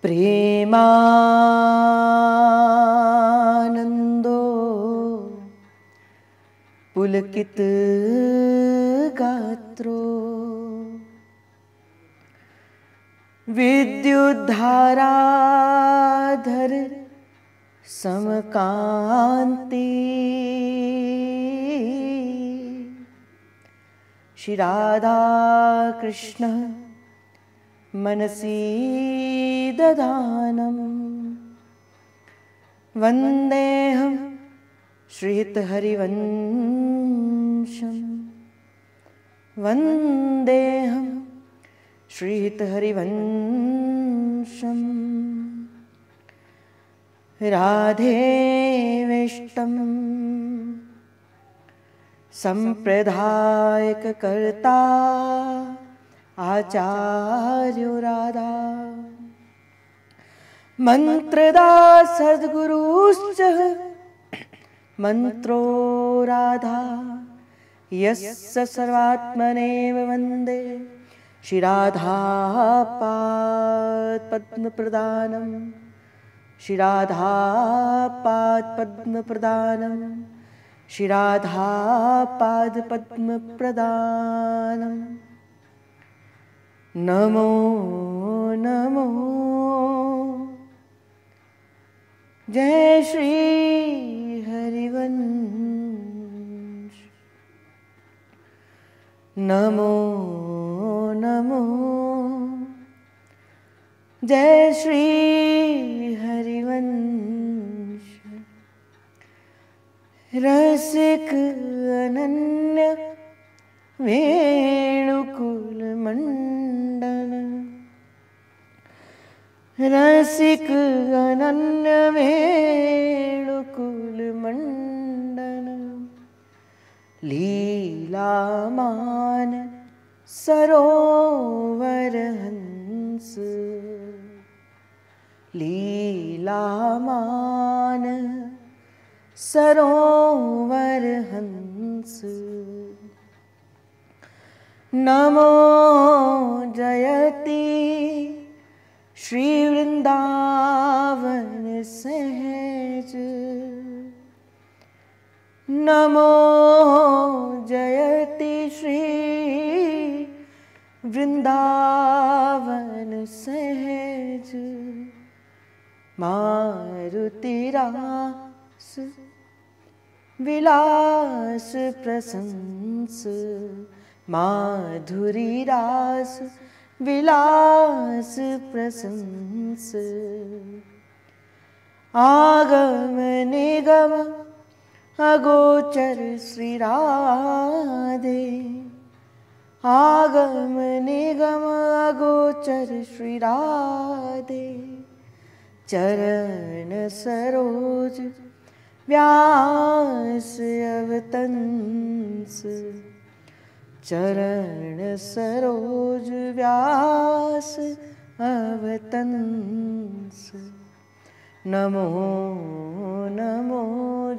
प्रेमानंदो पुलकित गात्रो विद्युद्धाराधर समकांति श्री राधा कृष्ण मनसि दधानं वन्देऽहं श्रीहितहरिवंशं वन्देऽहं श्रीहितहरिवंशं राधे वेष्टं संप्रदायकर्ता आचार्यो राधा मंत्रदा सद्गुरुश्च मंत्रो राधा यस्य सर्वात्मनेव वन्दे श्री राधा पाद पद्म प्रदानम श्री राधा पाद पद्म प्रदानम श्री राधा पाद पद्म प्रदानम नमो नमो जय श्री हरिवंश नमो नमो जय श्री हरिवंश रसिक अनन्य वेणुकुल मंडल रसिक अनन्य वेणुकुल मंडल लीलामान सरोवर हंस लीलामान सरोवर हंस नमो जयति श्री वृंदावन सहज नमो जयति श्री वृंदावन सहज मारुति रास विलास प्रशंस माधुरी रास विलास प्रशंस आगम निगम अगोचर श्री राधे आगम निगम अगोचर श्री राधे चरण सरोज व्यास अवतंस चरण सरोज व्यास अवतंस नमो नमो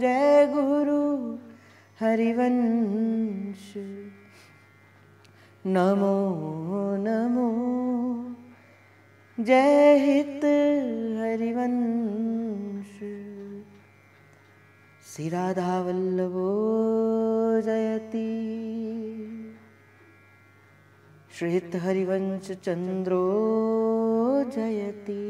जय गुरु हरिवंश नमो नमो जय हित हरिवंश श्री राधा वल्लभो जयति श्रीहित हरिवंश चंद्रो जयति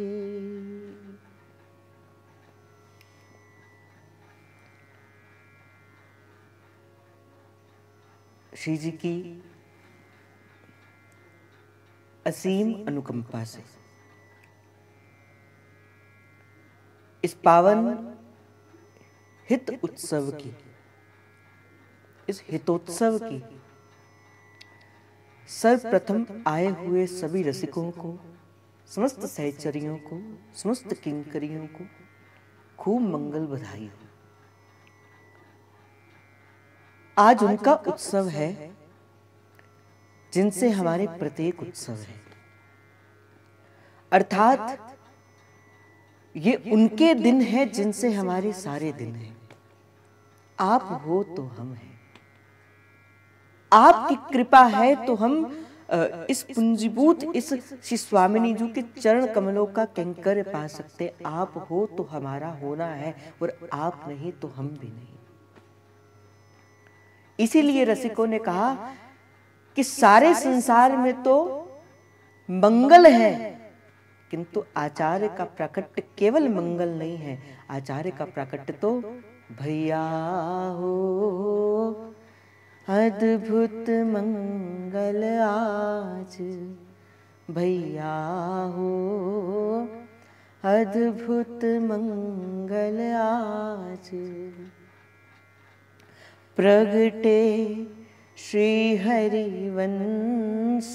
श्री जी की असीम अनुकंपा से इस पावन हित उत्सव की इस हितोत्सव की सर्वप्रथम आए हुए सभी रसिकों को समस्त सहचरियों को समस्त किंकरियों को खूब मंगल बधाई हो। आज उनका उत्सव है जिनसे हमारे प्रत्येक उत्सव है, अर्थात ये उनके दिन हैं जिनसे हमारे सारे दिन हैं। आप हो तो हम हैं, आपकी कृपा है तो हम इस पूंजीभूत इस श्री स्वामिनी जी के चरण कमलों का कैंकर पा सकते। आप हो तो हमारा होना है, और आप नहीं तो हम भी नहीं। इसीलिए रसिकों ने कहा कि सारे संसार में तो मंगल है, किंतु आचार्य का प्राकट्य केवल मंगल नहीं है। आचार्य का प्राकट्य तो भैया हो अद्भुत मंगल आज, भैया हो अद्भुत मंगल आज। प्रगटे श्री हरिवंश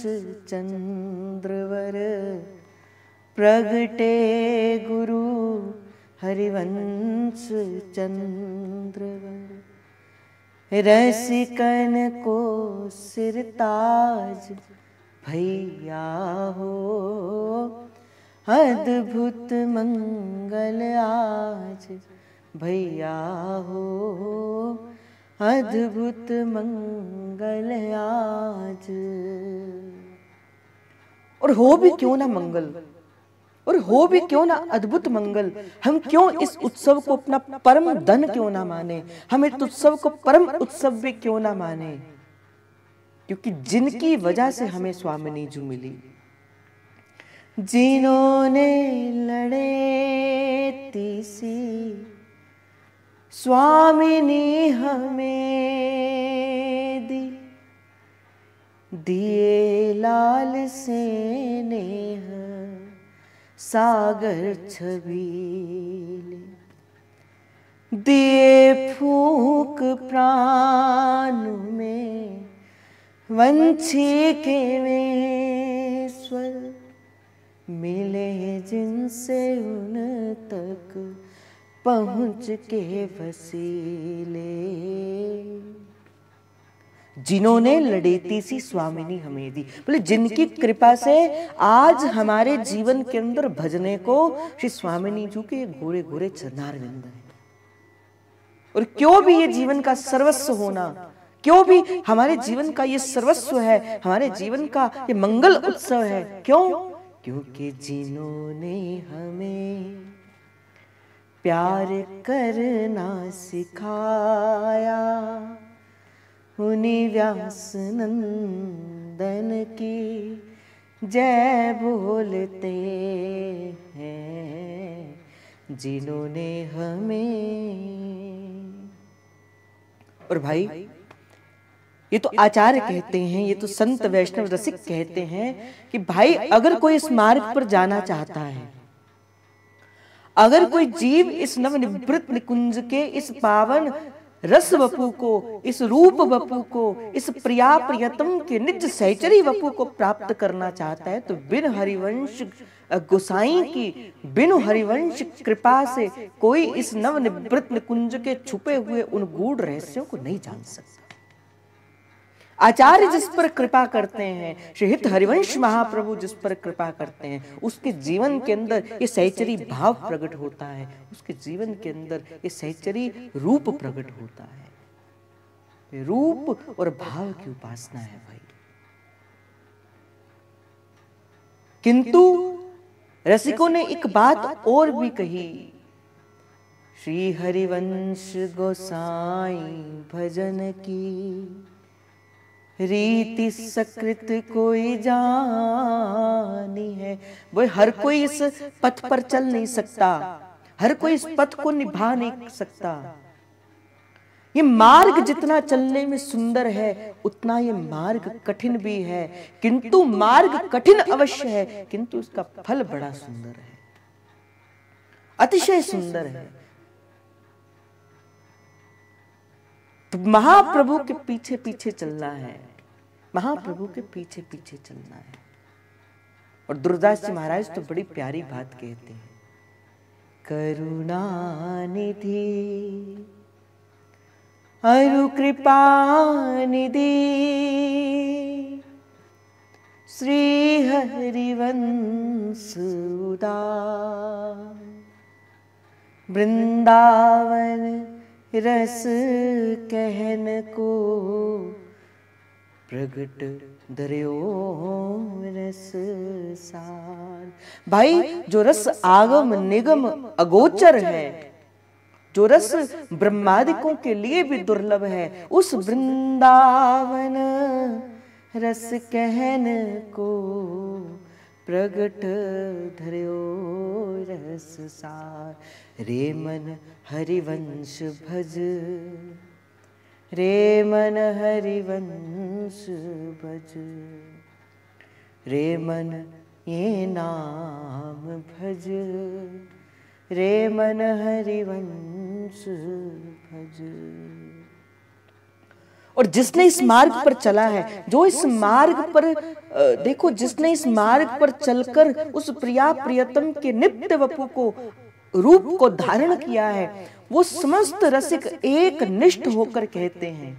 चंद्रवर, प्रगटे गुरु हरिवंश चंद्रवर। रसिकन को सिरताज, भैया हो अद्भुत मंगल आज, भैया हो अद्भुत मंगल आज। और हो भी क्यों ना मंगल, और हो भी क्यों ना अद्भुत मंगल, हम क्यों इस उत्सव को अपना परम धन क्यों ना माने, हम इस उत्सव को परम उत्सव भी क्यों ना माने, क्योंकि जिनकी वजह से हमें स्वामिनी जी मिली, जिन्होंने लड़े तीसी स्वामिनी हमें दी, दिए लाल से नेह सागर छबीले, दिए फूक प्राण में वंशी के वे स्वर, मिले जिनसे उन तक पहुंच के वसीले। जिन्होंने लड़ेती सी स्वामिनी हमें दी, बोले जिनकी कृपा से आज हमारे जीवन के अंदर भजने को श्री स्वामिनी जी के घोड़े घोड़े चरणारविंद है। और क्यों भी ये जीवन का सर्वस्व होना, क्यों भी हमारे जीवन का ये सर्वस्व है, हमारे जीवन का ये मंगल उत्सव है, क्यों? क्योंकि जिन्होंने हमें प्यार करना सिखाया, उन्हीं व्यास नंदन की जय बोलते हैं, जिन्होंने हमें। और भाई ये तो आचार्य कहते हैं, ये तो संत वैष्णव रसिक कहते हैं कि भाई अगर कोई इस मार्ग पर जाना चाहता है, अगर कोई जीव इस नवनिवृत्त निकुंज के इस पावन रस वपु को, इस रूप वपु को, इस प्रिया प्रियतम के निज सहचरी वपु को प्राप्त करना चाहता है, तो बिन हरिवंश गोसाई की, बिन हरिवंश कृपा से कोई इस नवनिवृत्त निकुंज के छुपे हुए उन गूढ़ रहस्यों को नहीं जान सकता। आचार्य जिस पर कृपा करते हैं, श्रीहित हरिवंश महाप्रभु जिस पर कृपा करते हैं, उसके जीवन के अंदर ये सहचरी भाव प्रकट होता है, उसके जीवन के अंदर ये सहचरी रूप प्रकट होता है। रूप और भाव की उपासना है भाई। किंतु रसिकों ने एक बात और भी कही, श्री हरिवंश गोसाई भजन की रीति सकृत कोई जानी है। वो हर कोई इस पथ पर चल नहीं सकता, हर कोई इस पथ को निभा नहीं सकता। ये मार्ग जितना चलने में सुंदर है, उतना ये मार्ग कठिन भी है। किंतु मार्ग कठिन अवश्य है, किंतु इसका फल बड़ा सुंदर है, अतिशय सुंदर है। तो महाप्रभु के पीछे पीछे चलना है, महाप्रभु के पीछे पीछे चलना है। और दुर्दास जी महाराज तो बड़ी प्यारी बात कहते हैं, करुणा निधि अरु कृपा निधि श्री हरिवंश उदार, वृंदावन रस कहन को प्रगट धर्यो रस सार। भाई जो रस आगम निगम अगोचर है, जो रस ब्रह्मादिकों के लिए भी दुर्लभ है, उस वृंदावन रस कहन को प्रगट धर्यो रस सार। रे मन हरिवंश भज, रे मन हरिवंश भज, रे मन ये नाम भज, रे मन हरिवंश भज। और जिसने इस मार्ग पर चला है, जो इस मार्ग पर देखो, जिसने इस मार्ग पर चलकर उस प्रिया प्रियतम के नित्य वपु को रूप को धारण किया है, वो समस्त रसिक एक निष्ठ होकर कहते हैं,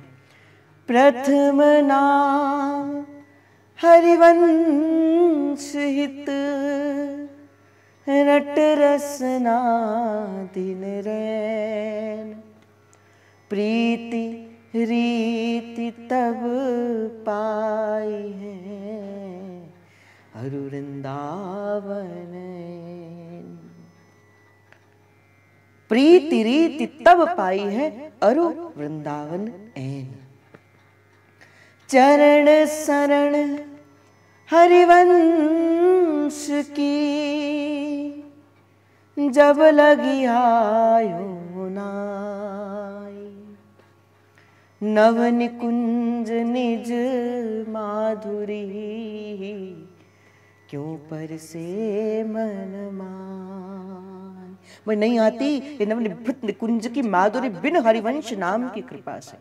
प्रथम नाम हरिवंश हित, रट रसना दिन रैन, प्रीति रीति तब पाई है अरु वृंदावन। प्रीति रीति तब पाई है अरु वृंदावन ऐन। चरण शरण हरिवंश की, जब लगी आयो नाई, नव निकुंज निज माधुरी, क्यों पर से मन मान। मैं नहीं आती ये नव निकुंज की माधुरी बिन हरिवंश नाम की कृपा से।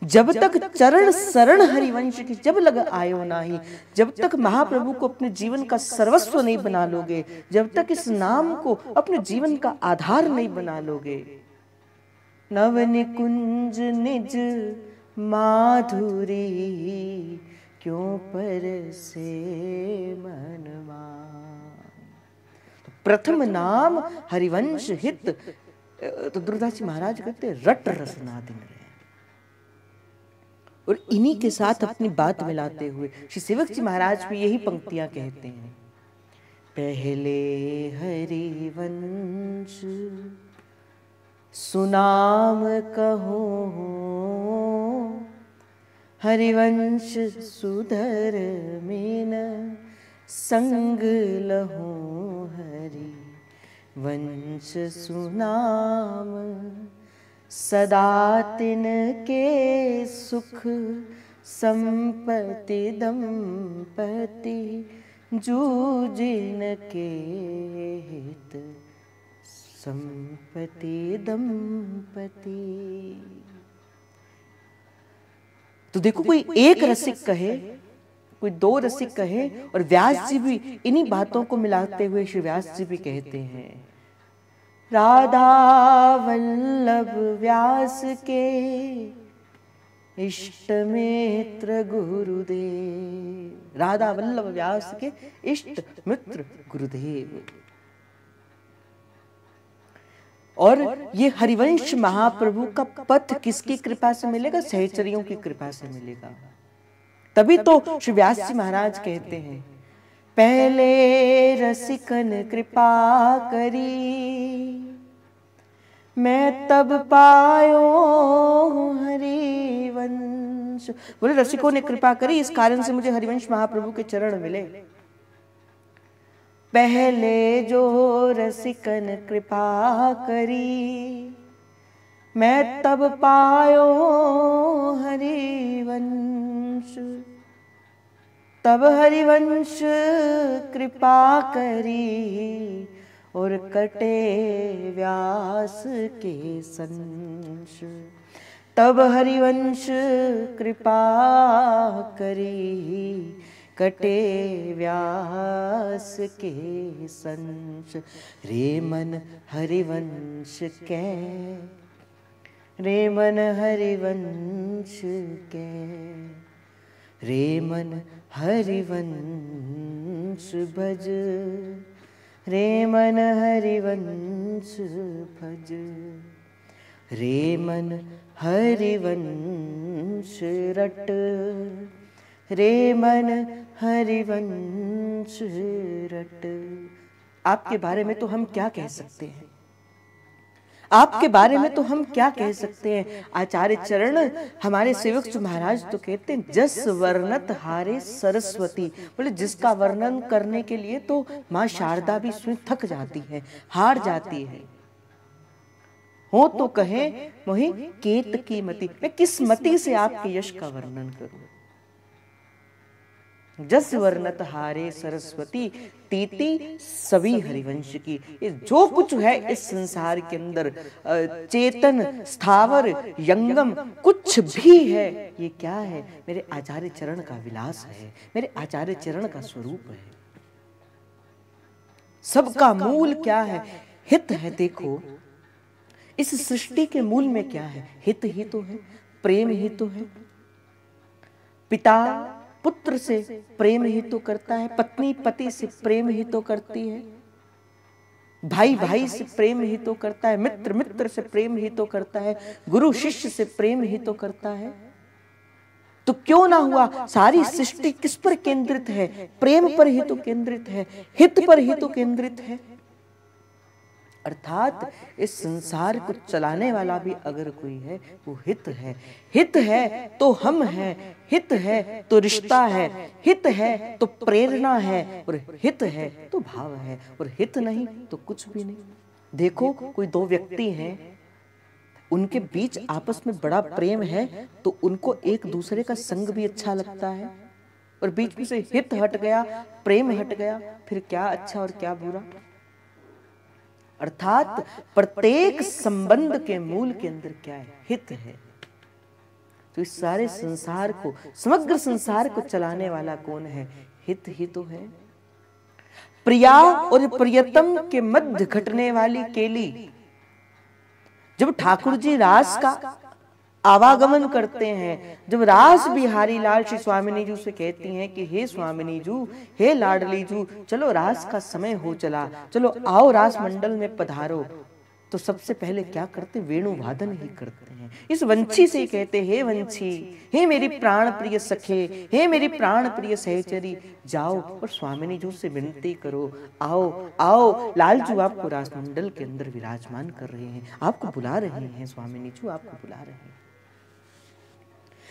जब तक चरण शरण हरिवंश की जब लग आयो नाही, जब तक महाप्रभु को अपने जीवन का सर्वस्व नहीं बना लोगे, जब तक इस नाम को अपने जीवन का आधार नहीं बना लोगे, नव निकुंज निज माधुरी, क्यों पर से मन मान। प्रथम नाम हरिवंश हित। तो दुर्दास जी महाराज कहते रट रसना दिन रहे। और इन्हीं के साथ अपनी बात मिलाते हुए श्री सेवक जी महाराज भी यही पंक्तियां कहते हैं, पहले हरिवंश सुनाम कहो, हरिवंश सुधर में संग लहो, हरि वंश सुनाम सदा तिन के सुख, संपत्ति दंपति जूजिन के हित, संपत्ति दंपति। तो देखो, कोई एक रसिक कहे, कोई दो रसिक कहे, और व्यास जी भी इन्हीं बातों को मिलाते हुए श्री व्यास जी भी कहते हैं, राधा वल्लभ व्यास के इष्ट मित्र गुरुदेव। राधा वल्लभ व्यास के इष्ट मित्र गुरुदेव। और ये हरिवंश महाप्रभु का पथ किसकी कृपा से मिलेगा? सहचरियों की कृपा से मिलेगा। तभी तो श्री व्यास जी महाराज कहते हैं, पहले रसिकन कृपा करी, मैं तब पायो हरिवंश। बोले रसिकों ने कृपा करी, इस कारण से मुझे हरिवंश महाप्रभु के चरण मिले। पहले जो रसिकन कृपा करी, मैं तब पायो हरिवंश। तब हरिवंश कृपा करी, और कटे व्यास के संश। तब हरिवंश कृपा करी, कटे व्यास के संश। रे मन हरिवंश के, रे मन हरिवंश के, रे मन हरिवंश भज, रे मन हरिवंश भज। रे मन हरिवंश रट, रे मन हरिवंश रट। आपके बारे में तो हम क्या कह सकते हैं, आपके बारे में तो हम क्या कह सकते हैं। आचार्य चरण हमारे सेवक जो महाराज तो कहते हैं, जस वर्णत हारे सरस्वती। बोले जिसका वर्णन करने के लिए तो माँ शारदा भी स्वयं थक जाती है, हार जाती है। हो तो कहे मोहि केत की मति, मैं किस मति से आपके यश का वर्णन करूं। जस वर्णत हारे सरस्वती, तीती सभी हरिवंश की। ये जो कुछ है इस संसार के अंदर, चेतन स्थावर यंगम कुछ भी है, ये क्या है, मेरे आचार्य चरण का विलास है, मेरे आचार्य चरण का स्वरूप है। सबका मूल क्या है, हित है। देखो इस सृष्टि के मूल में क्या है, हित ही तो है, प्रेम ही तो है। पिता पुत्र से प्रेम ही तो करता है, पत्नी पति से प्रेम ही तो करती है, भाई भाई से प्रेम ही तो करता है, मित्र मित्र से प्रेम ही तो करता है, गुरु शिष्य से प्रेम ही तो करता है। तो क्यों ना हुआ, सारी सृष्टि किस पर केंद्रित है, प्रेम पर ही तो केंद्रित है, हित पर ही तो केंद्रित है। अर्थात इस संसार को चलाने वाला भी अगर कोई है वो हित है। हित है तो हम हैं, हित है तो रिश्ता है, हित है तो प्रेरणा है, और हित है तो भाव है, और हित नहीं तो कुछ भी नहीं। देखो कोई दो व्यक्ति हैं, उनके बीच आपस में बड़ा प्रेम है तो उनको एक दूसरे का संग भी अच्छा लगता है, और बीच में से हित हट गया, प्रेम हट गया, फिर क्या अच्छा और क्या बुरा। अर्थात प्रत्येक संबंध के मूल के अंदर क्या है, हित है। तो इस सारे संसार को, समग्र संसार को चलाने वाला कौन है, हित ही तो है। प्रिया और प्रियतम के मध्य घटने वाली केली। जब ठाकुर जी रास का आवागमन करते हैं, जब रास बिहारी लाल श्री स्वामिनी जी से कहती हैं कि हे स्वामिनी जू, हे लाडली जू, चलो रास का समय हो चला, चलो आओ रास मंडल में पधारो, तो सबसे पहले क्या करते, वेणु वादन ही करते हैं। इस वंशी से कहते, हे वंशी, हे मेरी प्राण प्रिय सखे, हे मेरी प्राण प्रिय सहचरी, जाओ और स्वामिनी जी से विनती करो, आओ आओ, लालजू आपको रास मंडल के अंदर विराजमान कर रहे हैं, आपको बुला रहे हैं, स्वामिनी जी आपको बुला रहे हैं।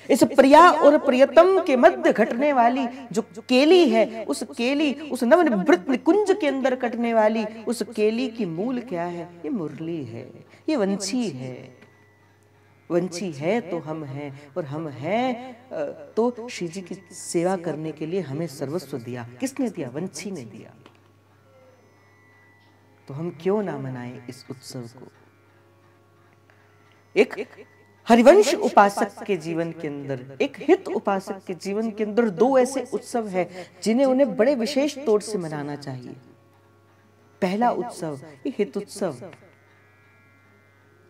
इस प्रिया और प्रियतम के मध्य घटने वाली जो केली है, उस केली, उस नवनिवृत्त निकुंज के अंदर कटने वाली उस केली की मूल क्या है, ये मुरली है, ये वंशी है। वंशी है तो हम हैं, और हम हैं तो श्री जी की सेवा करने के लिए हमें सर्वस्व दिया। किसने दिया, वंशी ने दिया। तो हम क्यों ना मनाएं इस उत्सव को। एक हरिवंश उपासक के जीवन के अंदर, एक हित उपासक के जीवन के अंदर दो ऐसे उत्सव हैं जिन्हें उन्हें बड़े विशेष तौर से मनाना चाहिए। पहला उत्सव ये हित उत्सव,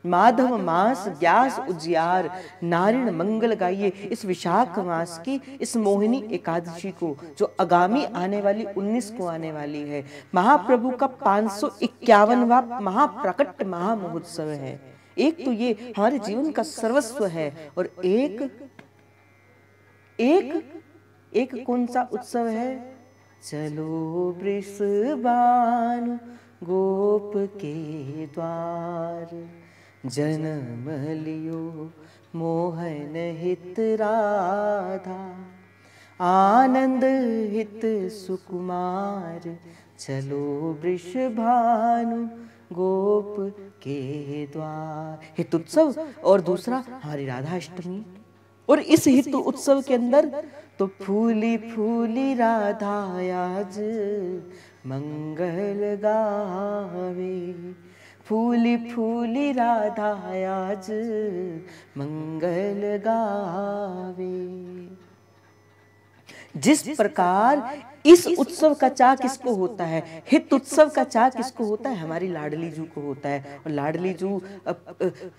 माधव मास व्यास उजियार नारिण मंगल गाइए। इस विशाख मास की इस मोहिनी एकादशी को, जो आगामी आने वाली 19 को आने वाली है, महाप्रभु का 551वां महाप्रकट महामहोत्सव है। एक तो ये हमारे जीवन का सर्वस्व है, और एक एक एक कौन सा उत्सव है, चलो वृषभानु गोप के द्वार, जन्म लियो मोहन हित राधा, आनंद हित सुकुमार, चलो वृषभानु गोप के द्वार। हित उत्सव, और दूसरा हमारी राधा अष्टमी। और इस हित उत्सव के अंदर तो फूली फूली राधा आज मंगल गावे, फूली फूली राधा आज मंगल गावे। जिस प्रकार इस उत्सव का चाह किसको होता है, हित उत्सव का चाह किसको होता है, हमारी लाडली जू को होता है। और लाडली जू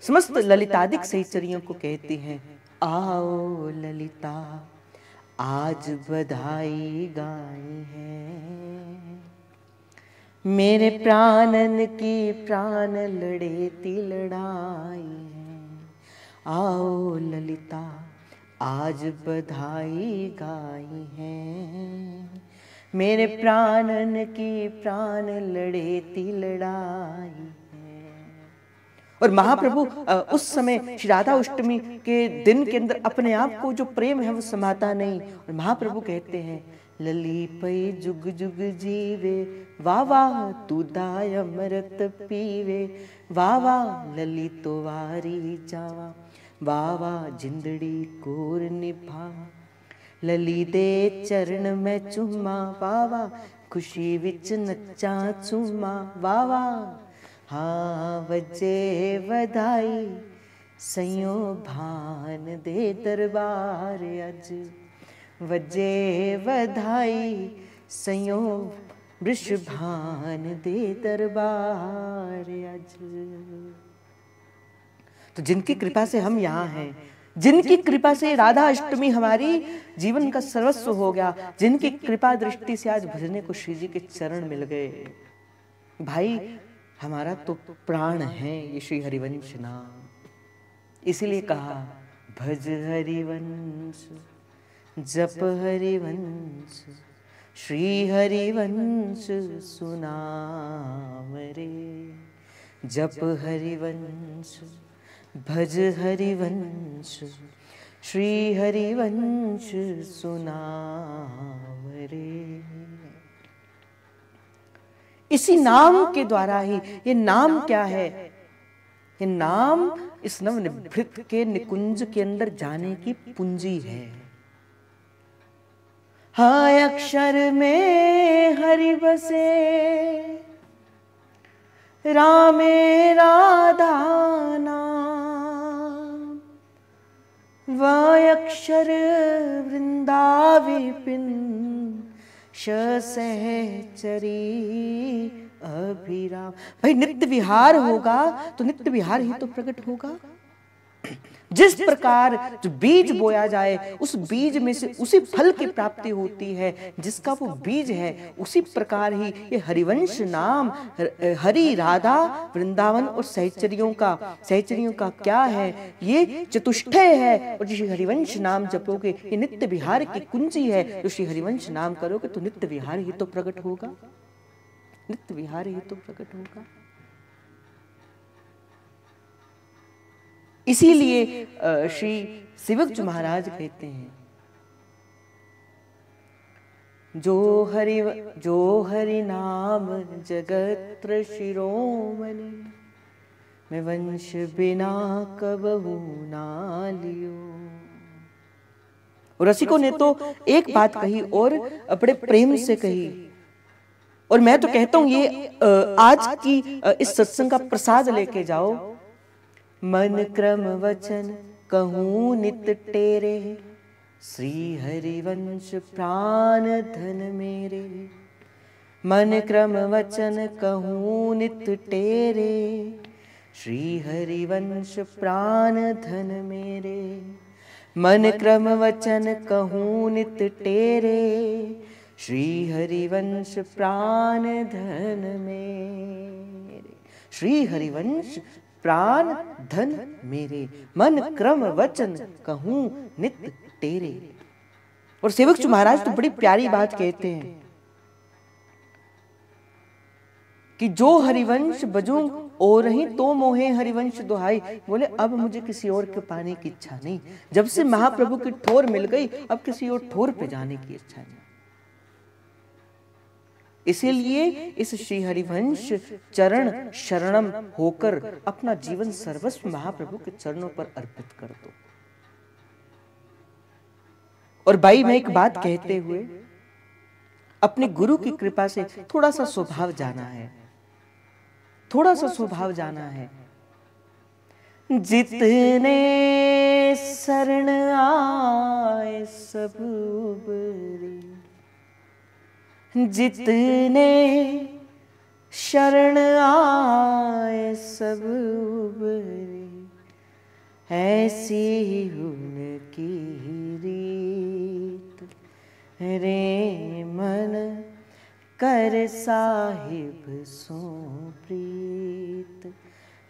समस्त ललितादिक सहचरियों को कहती हैं, आओ ललिता आज बधाई गाई है, मेरे प्राणन की प्राण लड़े ती लड़ाई है। आओ ललिता आज बधाई गाई है, मेरे प्राणन की प्राण लड़े ती लड़ाई है। और महाप्रभु उस समय श्री राधा अष्टमी के दिन के अंदर अपने आप को जो प्रेम है वो समाता नहीं, और महाप्रभु कहते हैं लली पई जुग जुग जीवे, वाह वाह तू दाय अमृत पीवे, वाह वाह लली तो वारी जावा, वाह वाह जिंदड़ी कोर निभा, लली दे चरण में चुमा, वाह वाह खुशी विच नच्चा चुमा, वाह वाह हाँ बजे बधाई सयो भान दे दरबार अज, वजे बधाई सयो वृषभान दे दरबार अज। तो जिनकी कृपा से हम यहाँ हैं, जिनकी कृपा से राधा अष्टमी हमारी जीवन का सर्वस्व हो गया, जिनकी कृपा दृष्टि से आज भजने को श्री जी के चरण मिल गए, भाई हमारा तो प्राण है ये श्री हरिवंश नाम। इसीलिए कहा भज हरिवंश जप हरिवंश, श्री हरिवंश सुनाम रे, जप हरिवंश भज हरिवंश, श्री हरिवंश सुनाम रे। इसी नाम के द्वारा ही, ये नाम क्या है? ये नाम इस नवनिभृत के निकुंज के अंदर जाने की पूंजी है। हाँ अक्षर में हरि बसे, रामे राधा नाम, वह अक्षर वृंदाविपिन सहचरी अभिराम। भाई नित्य विहार होगा तो नित्य विहार ही तो प्रकट होगा। जिस प्रकार जो बीज बोया जाए उस बीज में से उसी फल की प्राप्ति होती है जिसका वो बीज है, उसी प्रकार ही ये हरिवंश नाम, हरि राधा वृंदावन और सहचरियों का क्या है? ये चतुष्टय है। और जो हरिवंश नाम जपोगे ये नित्य विहार की कुंजी है। जो श्री हरिवंश नाम करोगे तो नित्य विहार ही तो प्रकट होगा, नित्य विहार ही तो प्रकट होगा। इसीलिए श्री शिवक महाराज कहते हैं, जो हरि नाम जगत शिरोमणि, मैं वंश बिना कबहू ना लियो। और रसिकों ने तो एक बात कही और बड़े प्रेम से कही, और मैं तो कहता हूं ये आज की इस सत्संग का प्रसाद लेके जाओ। मन क्रम वचन कहूं नित टेरे, श्री हरिवंश प्राण धन मेरे। मन क्रम वचन कहूं नित टेरे, श्री हरिवंश प्राण धन मेरे। मन क्रम वचन कहूं नित टेरे, श्री हरिवंश प्राण धन मेरे। श्री हरिवंश प्राण धन मेरे, मन क्रम वचन कहूं नित टेरे। और सेवक जी महाराज तो बड़ी प्यारी बात कहते हैं कि जो हरिवंश बजूं और ही तो मोहे हरिवंश दुहाई। बोले अब मुझे किसी और के पाने की इच्छा नहीं, जब से महाप्रभु की ठोर मिल गई अब किसी और ठोर पे जाने की इच्छा नहीं। इसीलिए इस श्री हरिवंश चरण शरणम होकर अपना जीवन सर्वस्व महाप्रभु के चरणों पर अर्पित कर दो। और भाई मैं एक बात कहते हुए अपने गुरु की कृपा से थोड़ा सा स्वभाव जाना है, थोड़ा सा स्वभाव जाना है। जितने शरण आए सब उबरे, जितने शरण आए सब उबरे, ऐसी उनकी रीत रे मन कर साहिब सो प्रीत।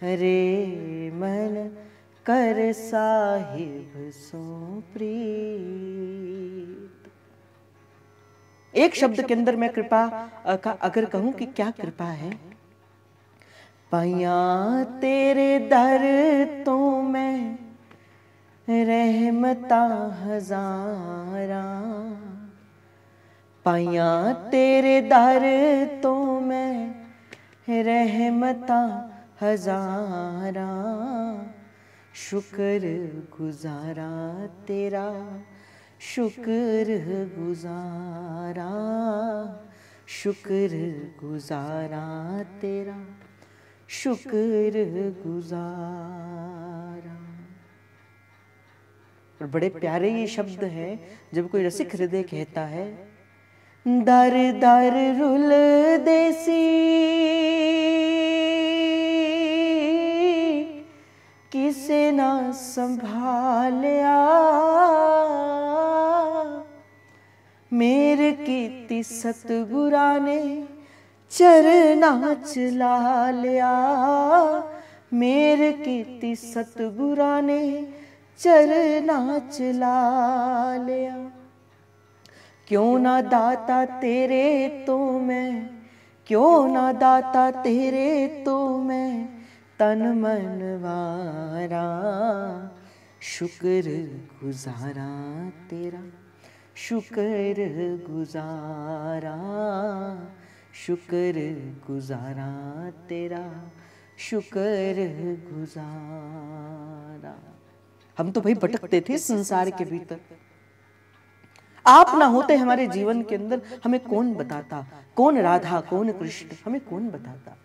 रे मन कर साहिब सो प्रीत। एक शब्द के अंदर मैं कृपा का अगर कहूं कि क्या कृपा है, पाया तेरे दर तो मैं रहमता हजारा, पाया तेरे दर तो मैं रहमता हजारा, शुक्र गुजारा तेरा शुक्र गुजारा, शुक्र गुजारा तेरा शुक्र गुजारा। और बड़े प्यारे ये शब्द हैं जब कोई रसिक हृदय कहता है, दर दर रुल देसी किसे ना संभालिया, मेरे कीती सतगुरा ने चरना चला लिया, मेरे कीती सतगुरा ने चरना चला लिया। क्यों ना दाता तेरे तो मैं, क्यों ना दाता तेरे तो मैं तन मन वारा, शुक्र गुजारा तेरा शुक्र गुजारा, शुक्र गुजारा तेरा शुक्र गुजारा। हम तो भाई भटकते थे संसार के भीतर, आप ना होते हमारे जीवन के अंदर हमें कौन बताता, कौन राधा कौन कृष्ण, हमें कौन बताता।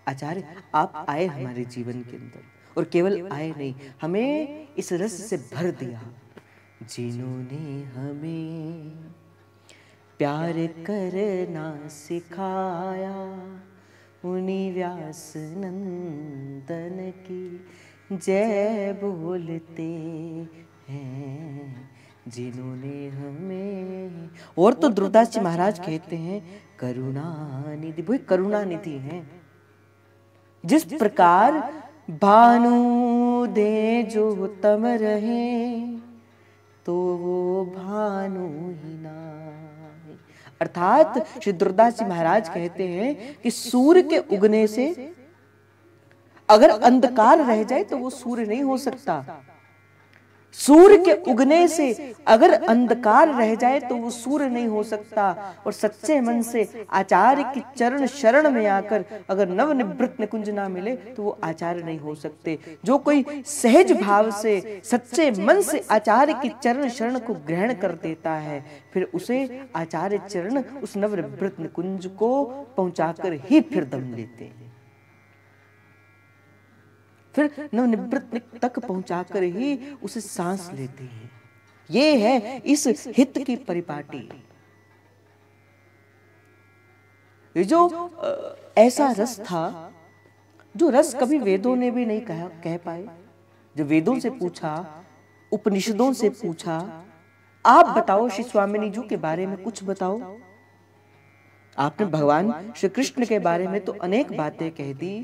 आचार्य आप आए हमारे जीवन के अंदर, और केवल आए नहीं, हमें इस रस से भर दिया। जिन्होंने हमें प्यार करना सिखाया, उन्हीं व्यास नंदन की जय बोलते हैं। जिन्होंने हमें, और तो ध्रुवदास जी महाराज कहते हैं करुणा निधि, वही करुणा निधि हैं। जिस प्रकार भानु दे जो तम रहे, तो वो भानु ही ना। अर्थात श्री ध्रुवदास जी महाराज कहते हैं कि सूर्य के उगने से अगर अंधकार रह जाए तो वो सूर्य नहीं हो सकता, सूर्य के उगने से अगर अंधकार रह जाए तो वो सूर्य नहीं हो सकता। और सच्चे मन से आचार्य की चरण शरण में आकर अगर नव निवृत्त निकुंज ना मिले तो वो आचार्य नहीं हो सकते। जो कोई सहज भाव से सच्चे मन से आचार्य की चरण शरण को ग्रहण कर देता है, फिर उसे आचार्य चरण उस नव निवृत्त निकुंज को पहुंचाकर ही फिर दम लेते हैं, फिर नवनिवृत्त तक पहुंचाकर ही उसे सांस लेते हैं। ये है इस हित की परिपाटी। ये जो ऐसा रस था, जो रस कभी वेदों ने भी नहीं कह पाए। जो वेदों से पूछा, उपनिषदों से पूछा, आप बताओ श्री स्वामिनी जी के बारे में कुछ बताओ। आपने भगवान श्री कृष्ण के बारे में तो अनेक बातें कह दी,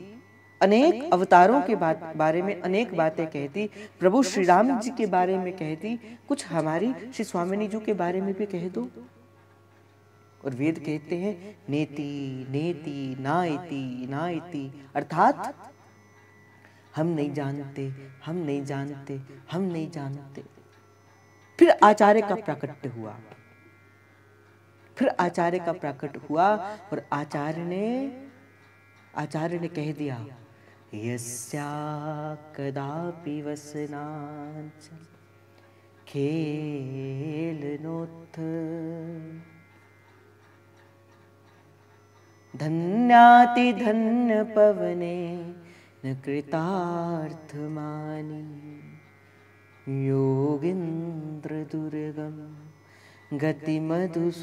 अनेक अवतारों के बारे में अनेक बातें कहती, प्रभु श्री राम जी के बारे में कहती, कुछ हमारी श्री स्वामिनी जी के बारे में भी कह दो। और वेद कहते हैं नेति नेति नाइति नाइति, अर्थात हम नहीं जानते, हम नहीं जानते, हम नहीं जानते। फिर आचार्य का प्राकट्य हुआ, फिर आचार्य का प्रकट हुआ और आचार्य ने कह दिया, यस्या कदापि वसनांच खेलनोत्थ धन्याति धन्य पवने न कृतार्थमानि, योगींद्र दुर्गम गति मधुसूदनोपि,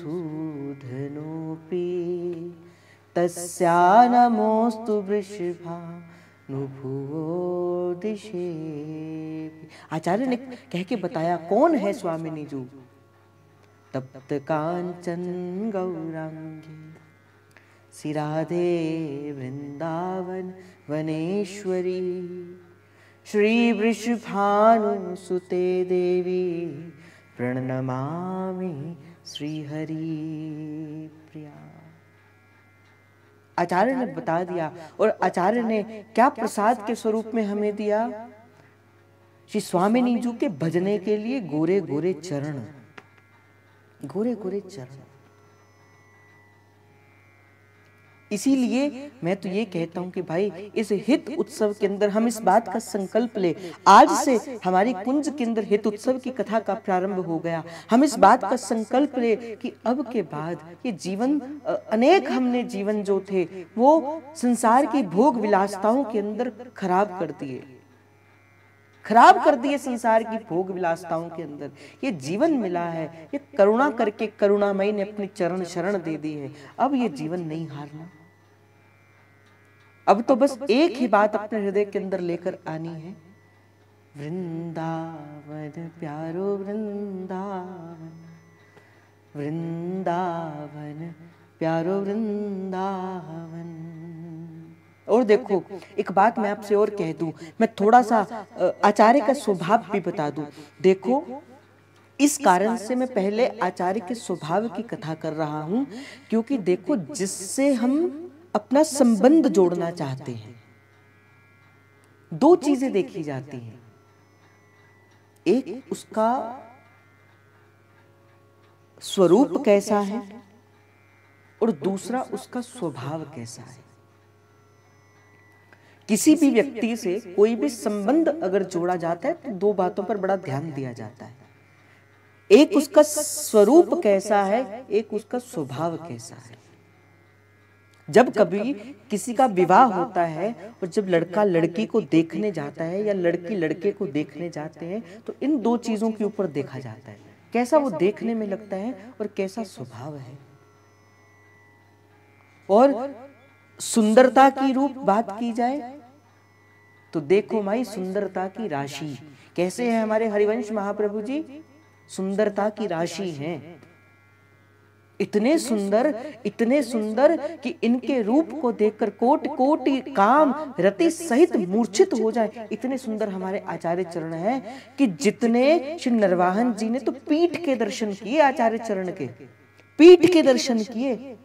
तस्या नमोस्तु वृषभा दिशे। आचार्य ने कह के बताया कौन है स्वामिनी जी। तप्त कांचन गौरांगी श्री राधे वृंदावन वनेश्वरी, श्री वृषभानुसुते देवी प्रणमामि श्री हरि प्रिया। आचार्य ने बता दिया, और आचार्य ने क्या प्रसाद के स्वरूप में हमें दिया? श्री स्वामिनी जी के भजने के लिए गोरे गोरे चरण, गोरे गोरे चरण। इसीलिए मैं तो ये कहता हूं कि भाई इस हित उत्सव के अंदर हम इस बात का संकल्प ले, आज से हमारी कुंज के अंदर हित उत्सव की कथा का प्रारंभ हो गया। हम इस बात का संकल्प ले कि अब के बाद ये जीवन, अनेक हमने जीवन जो थे वो संसार की भोग विलासताओं के अंदर खराब कर दिए, खराब कर दिए संसार की भोग विलासताओं के अंदर। ये जीवन मिला है, ये करुणा करके करुणामयी ने अपनी चरण शरण दे दी है। अब ये जीवन नहीं हारना, अब तो बस एक ही बात अपने हृदय के अंदर लेकर आनी है, वृंदावन प्यारो वृंदावन, वृंदावन प्यारो वृंदावन। और देखो एक बात मैं आपसे और कह दूं, मैं थोड़ा सा आचार्य का स्वभाव भी बता दूं। देखो इस कारण से मैं पहले आचार्य के स्वभाव की कथा कर रहा हूं, क्योंकि देखो जिससे हम अपना संबंध जोड़ना चाहते हैं, दो चीजें देखी जाती हैं, एक उसका स्वरूप कैसा है और दूसरा उसका स्वभाव कैसा है। किसी भी व्यक्ति से कोई भी संबंध अगर जोड़ा जाता है तो दो बातों पर बड़ा ध्यान दिया जाता है, एक उसका स्वरूप कैसा है, एक उसका स्वभाव कैसा है। जब कभी किसी का विवाह होता है और जब लड़का लड़की को देखने जाता है या लड़की लड़के को देखने जाते हैं तो इन दो चीजों के ऊपर देखा जाता है, कैसा वो देखने में लगता है और कैसा स्वभाव है। और सुंदरता की रूप बात की जाए तो देखो माई सुंदरता की राशि कैसे है हमारे हरिवंश महाप्रभु जी, सुंदरता की राशि हैं। इतने सुंदर कि इनके रूप को देखकर कोटि कोटि काम रति सहित मूर्छित हो जाए, इतने सुंदर हमारे आचार्य चरण हैं कि जितने श्री नरवाहन जी ने तो पीठ के दर्शन किए, आचार्य चरण के पीठ के दर्शन किए,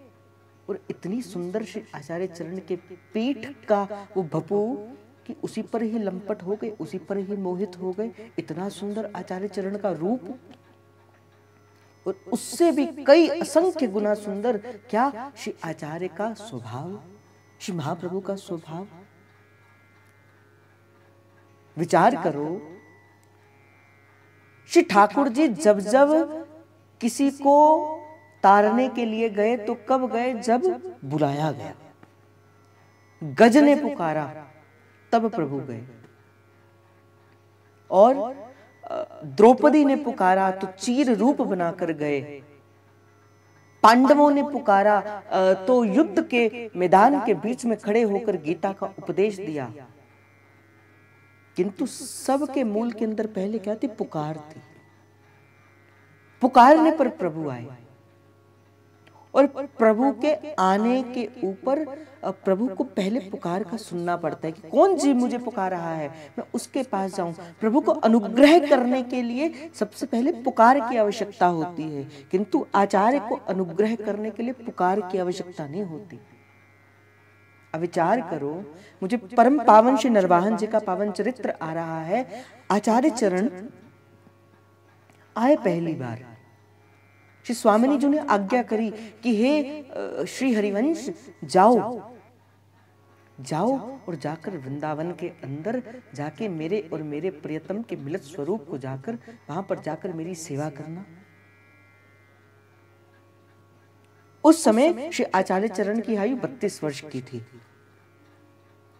और इतनी सुंदर श्री आचार्य चरण के पीठ का वो भपू कि उसी पर ही लंपट हो गए, उसी पर ही मोहित हो गए। इतना सुंदर आचार्य चरण का रूप, और उससे भी कई असंख्य गुना सुंदर क्या श्री आचार्य का स्वभाव, श्री महाप्रभु का स्वभाव। विचार करो, श्री ठाकुर जी जब जब किसी को तारने के लिए गए तो कब गए? जब बुलाया गया, गज ने पुकारा तब प्रभु गए, और द्रौपदी ने पुकारा तो चीर रूप बनाकर गए, पांडवों ने पुकारा तो युद्ध के मैदान के बीच में खड़े होकर गीता का उपदेश दिया। किंतु सबके मूल के अंदर पहले क्या थी? पुकार थी। पुकारने पर प्रभु आए, और प्रभु के आने के ऊपर प्रभु को पहले पुकार का सुनना पड़ता है कि कौन जी मुझे पुकार रहा है, मैं उसके पास जाऊं। प्रभु को अनुग्रह करने के लिए सबसे पहले पुकार की आवश्यकता होती है, किंतु आचार्य को अनुग्रह करने के लिए पुकार की आवश्यकता नहीं होती। अब विचार करो, मुझे परम पावन श्री नरवाहन जी का पावन चरित्र आ रहा है। आचार्य चरण आए पहली बार, श्री स्वामिनी जी ने आज्ञा करी कि हे श्री हरिवंश जाओ जाओ और जाकर वृंदावन के अंदर जाके मेरे और मेरे प्रियतम के मिलित स्वरूप को जाकर वहां पर जाकर मेरी सेवा करना। उस समय श्री आचार्य चरण की आयु 32 वर्ष की थी।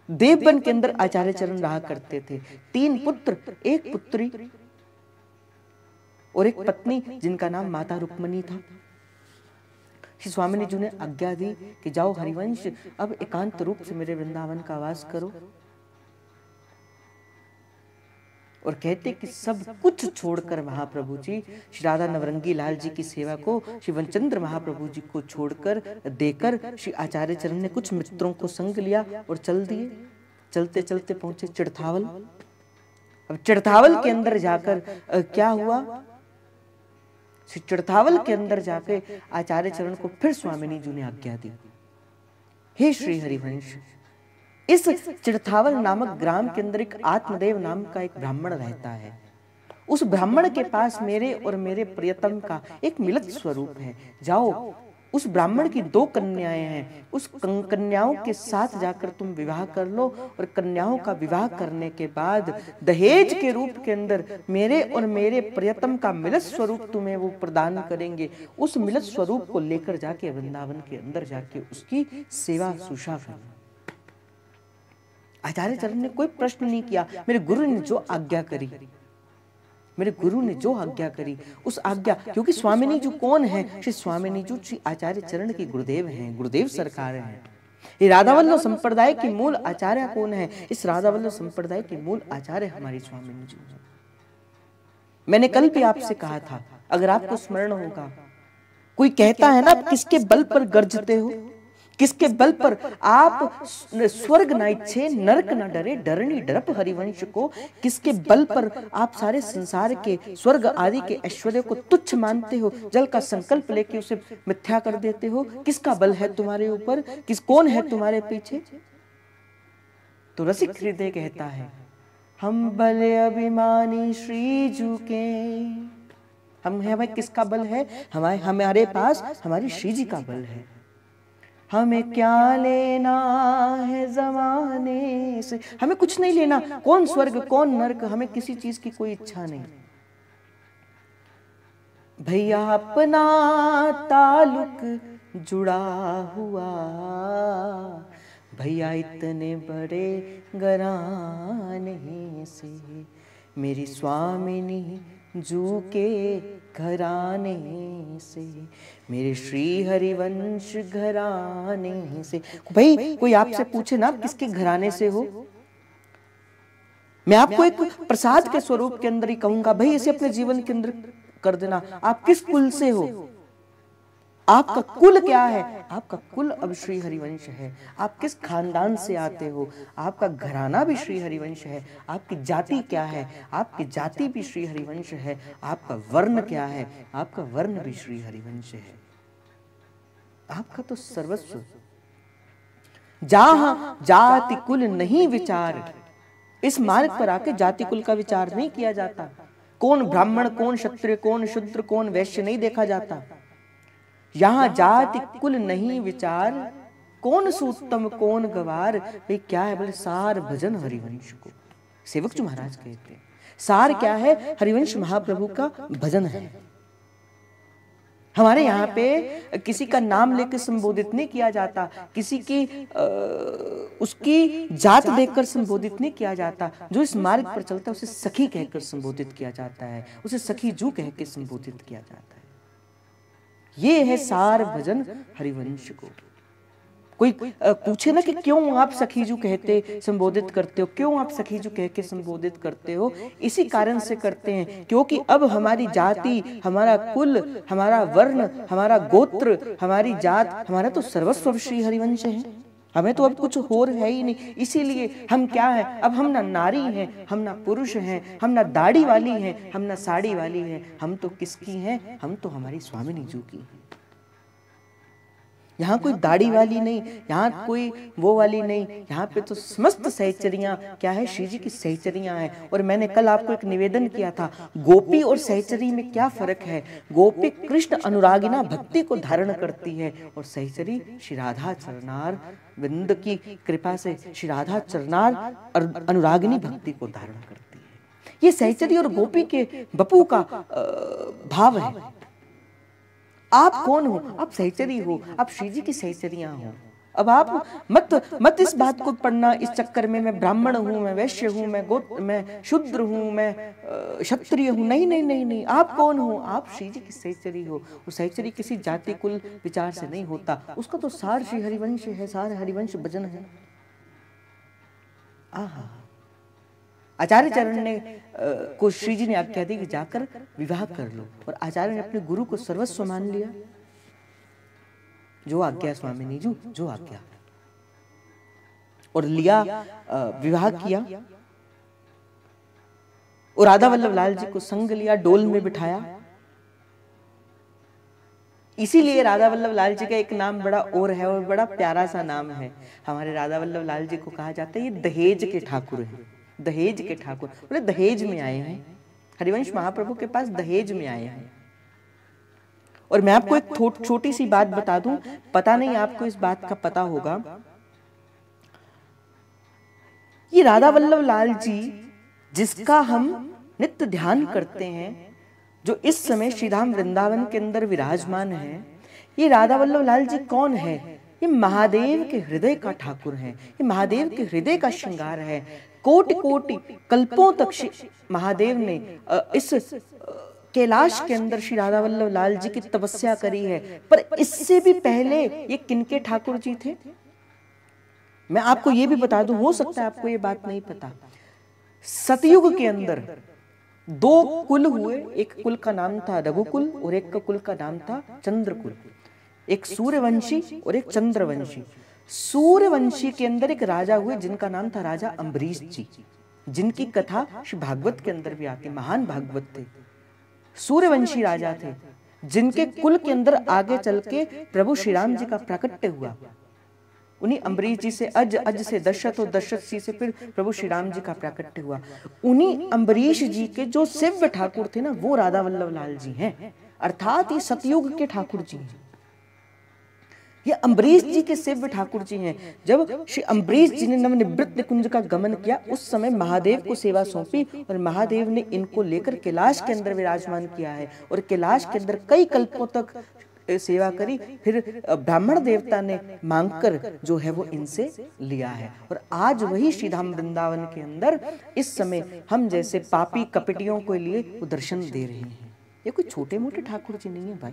देवबन के अंदर आचार्य चरण रहा करते थे। 3 पुत्र, 1 पुत्री और एक पत्नी जिनका नाम माता रुक्मणी था। श्री स्वामिनी जी ने आज्ञा दी कि जाओ हरिवंश, अब एकांत रूप से मेरे वृंदावन का वास करो। और कहते कि सब कुछ छोड़कर महाप्रभु जी श्री राधा नवरंगी लाल जी की सेवा को श्री वनचंद्र महाप्रभु जी को छोड़कर देकर श्री आचार्य चरण ने कुछ मित्रों को संग लिया और चल दिए। चलते चलते पहुंचे चिड़थावल। अब चिड़थावल के अंदर जाकर क्या हुआ, चिड़थावल के अंदर जाके आचार्य चरण को फिर स्वामिनी जी ने आज्ञा दी, हे श्री हरिवंश, इस चिड़थावल नामक ग्राम के अंदर एक आत्मदेव नाम का एक ब्राह्मण रहता है। उस ब्राह्मण के पास मेरे और मेरे प्रियतम का एक मिलित स्वरूप है। जाओ, उस ब्राह्मण की 2 कन्याएं हैं, उस कन्याओं के साथ जाकर तुम विवाह कर लो, और कन्याओं का विवाह करने के बाद दहेज के रूप के अंदर मेरे और मेरे प्रियतम का मिलित स्वरूप तुम्हें वो प्रदान करेंगे। उस मिलित स्वरूप को लेकर जाके वृंदावन के अंदर जाके उसकी सेवा सुशा करना। आचार्य चरण ने कोई प्रश्न नहीं किया, मेरे गुरु ने जो आज्ञा करी, मेरे गुरु ने जो आज्ञा करी उस आज्ञा, क्योंकि स्वामिनी जी कौन है, श्री स्वामिनी जी श्री आचार्य चरण की गुरुदेव हैं, गुरुदेव सरकार हैं। ये राधावल्लभ संप्रदाय की मूल आचार्य कौन है, इस राधावल्लभ संप्रदाय की मूल आचार्य हमारी स्वामिनी जी हैं। मैंने कल भी आपसे कहा था, अगर आपको स्मरण होगा, कोई कहता है ना, किसके बल पर गरजते हो, किसके बल पर आप स्वर्ग ना इच्छे नरक न डरे डरनी डरप हरिवंश को, किसके बल पर आप सारे संसार के स्वर्ग आदि के ऐश्वर्य को तुच्छ मानते हो, जल का संकल्प लेके उसे मिथ्या कर देते हो, किसका बल है तुम्हारे ऊपर, कौन है तुम्हारे पीछे? तो रसिक हृदय कहता है, हम बल अभिमानी श्री जू के, हमें किसका बल है, हमारे पास हमारी श्री जी का बल है। हमें क्या लेना है जमाने से, हमें कुछ नहीं लेना, कौन स्वर्ग कौन नरक, हमें किसी चीज की कोई इच्छा नहीं। भैया अपना ताल्लुक जुड़ा हुआ, भैया इतने बड़े घराने से, मेरी स्वामिनी जू के घराने से, मेरे श्री हरिवंश घराने से। भाई कोई आपसे पूछे ना, आप किसके घराने से हो, मैं आपको एक प्रसाद के स्वरूप के अंदर ही कहूंगा, भाई इसे अपने जीवन के अंदर कर देना। आप किस कुल से हो, आपका कुल क्या है, आपका कुल अब श्री हरिवंश है। आप किस खानदान से आते हो, आपका घराना भी श्री हरिवंश है। आपकी जाति क्या है, आपकी जाति भी श्री हरिवंश है। आपका वर्ण क्या है, आपका वर्ण भी श्री हरिवंश है। आपका तो सर्वस्व, जहां जाति कुल नहीं विचार, इस मार्ग पर आके जाति कुल का विचार नहीं किया जाता। कौन ब्राह्मण कौन क्षत्रिय कौन शूद्र कौन वैश्य नहीं देखा जाता। यहां जाति कुल नहीं विचार, कौन सूत्तम कौन गवार। भाई क्या है, बोले सार भजन हरिवंश को। सेवक जी महाराज कहते हैं सार क्या है, हरिवंश महाप्रभु का भजन है। हमारे यहाँ पे किसी का नाम लेकर संबोधित नहीं किया जाता, किसी की उसकी जात देखकर संबोधित नहीं किया जाता। जो इस मार्ग पर चलता है उसे सखी कहकर संबोधित किया जाता है, उसे सखी जू कह के संबोधित किया जाता है। ये है सार भजन हरिवंश को। कोई पूछे ना कि क्यों आप सखीजू कहते संबोधित करते हो, क्यों आप सखीजू कह के संबोधित करते हो, इसी कारण से करते हैं क्योंकि अब हमारी जाति, हमारा कुल, हमारा वर्ण, हमारा गोत्र, हमारी जात, हमारा तो सर्वस्व श्री हरिवंश है। हमें तो अब कुछ और है ही नहीं। इसीलिए हम क्या है, अब हम ना नारी हैं, हम ना पुरुष हैं, हम ना दाढ़ी वाली हैं, हम ना साड़ी वाली हैं। हम तो किसकी हैं, हम तो हमारी स्वामिनी जू की हैं। यहाँ कोई दाढ़ी वाली नहीं, यहाँ कोई वो वाली नहीं, यहाँ पे तो समस्त सहचरियां क्या है, श्री जी की सहचरियां हैं। और मैंने कल आपको एक निवेदन किया था, गोपी और सहचरी में क्या फर्क है। गोपी कृष्ण अनुरागिना भक्ति को धारण करती है और सहचरी श्री राधा चरणार वृंद की कृपा से श्री राधा चरणार अनुरागिनी भक्ति को धारण करती है। ये सहचरी और गोपी के बपू का भाव है। आप कौन हो, आप सहचरी हो, आप श्री जी की सहचरियां हो। अब आप मत इस बात को पढ़ना इस चक्कर में मैं ब्राह्मण हूं, मैं वैश्य हूं, मैं शूद्र हूं, मैं क्षत्रिय हूं। नहीं नहीं नहीं नहीं, आप कौन हो, आप श्री जी की सहचरी हो। और सहचरी किसी जाति कुल विचार से नहीं होता, उसका तो सार श्री हरिवंश है, सार हरिवंश भजन है। आहा, आचार्य चरण ने को श्री जी ने आज्ञा दी कि जाकर विवाह कर लो, और आचार्य ने अपने गुरु को सर्वस्व मान लिया। जो आज्ञा स्वामिनी जी, जो आज्ञा, और लिया, विवाह किया। और राधा वल्लभ लाल जी को संग लिया, डोल में बिठाया। इसीलिए राधा वल्लभ लाल जी का एक नाम बड़ा और है, और बड़ा प्यारा सा नाम है। हमारे राधा वल्लभ लाल जी को कहा जाता है ये दहेज के ठाकुर हैं, दहेज के ठाकुर। बोले दहेज में आए हैं, हरिवंश महाप्रभु के पास दहेज में आए हैं। और मैं आपको एक छोटी सी बात बता दूं, पता नहीं आपको इस बात का पता होगा, ये राधा वल्लभ लाल जी जिसका हम नित्य ध्यान करते हैं, जो इस समय श्रीधाम वृंदावन के अंदर विराजमान है, ये राधा वल्लभ लाल जी कौन है? ये महादेव के हृदय का ठाकुर है, ये महादेव के हृदय का श्रृंगार है। कोटि कोटि कल्पों तक महादेव ने इस कैलाश के अंदर श्री राधा वल्लभ लाल जी की तपस्या करी है। पर इससे भी पहले ये किनके ठाकुर जी थे? मैं आपको ये भी बता दूं, हो सकता है आपको ये बात नहीं पता, सतयुग के अंदर दो कुल हुए। एक कुल का नाम था रघुकुल और एक का कुल का नाम था चंद्रकुल। एक सूर्यवंशी और एक चंद्रवंशी। सूर्यवंशी के अंदर एक राजा हुए जिनका नाम था राजा अम्बरीश जी, जिनकी कथा श्री भागवत के अंदर भी आती, महान भागवत थे। सूर्यवंशी राजा थे जिनके कुल के अंदर आगे चल के प्रभु श्री राम जी का प्राकट्य हुआ। उन्हीं अम्बरीश जी से अज, अज से दशरथ और दशरथ जी से फिर प्रभु श्री राम जी का प्राकट्य हुआ। उन्हीं अम्बरीश जी के जो सेव्य ठाकुर थे ना, वो राधा वल्लभ लाल जी हैं, अर्थात ये सतयुग के ठाकुर जी हैं। ये अम्बरीश जी के सेव्य ठाकुर जी हैं। जब श्री अम्बरीश जी ने नवनिवृत्त निकुंज का गमन किया, उस समय महादेव को सेवा सौंपी और महादेव ने इनको लेकर कैलाश के अंदर विराजमान किया है और कैलाश के अंदर कई कल्पों तक सेवा करी। फिर ब्राह्मण देवता ने मांगकर जो है वो इनसे लिया है। और आज वही श्रीधाम वृंदावन के अंदर इस समय हम जैसे पापी कपटियों के लिए वो दर्शन दे रहे हैं। ये कोई छोटे मोटे ठाकुर जी नहीं है भाई।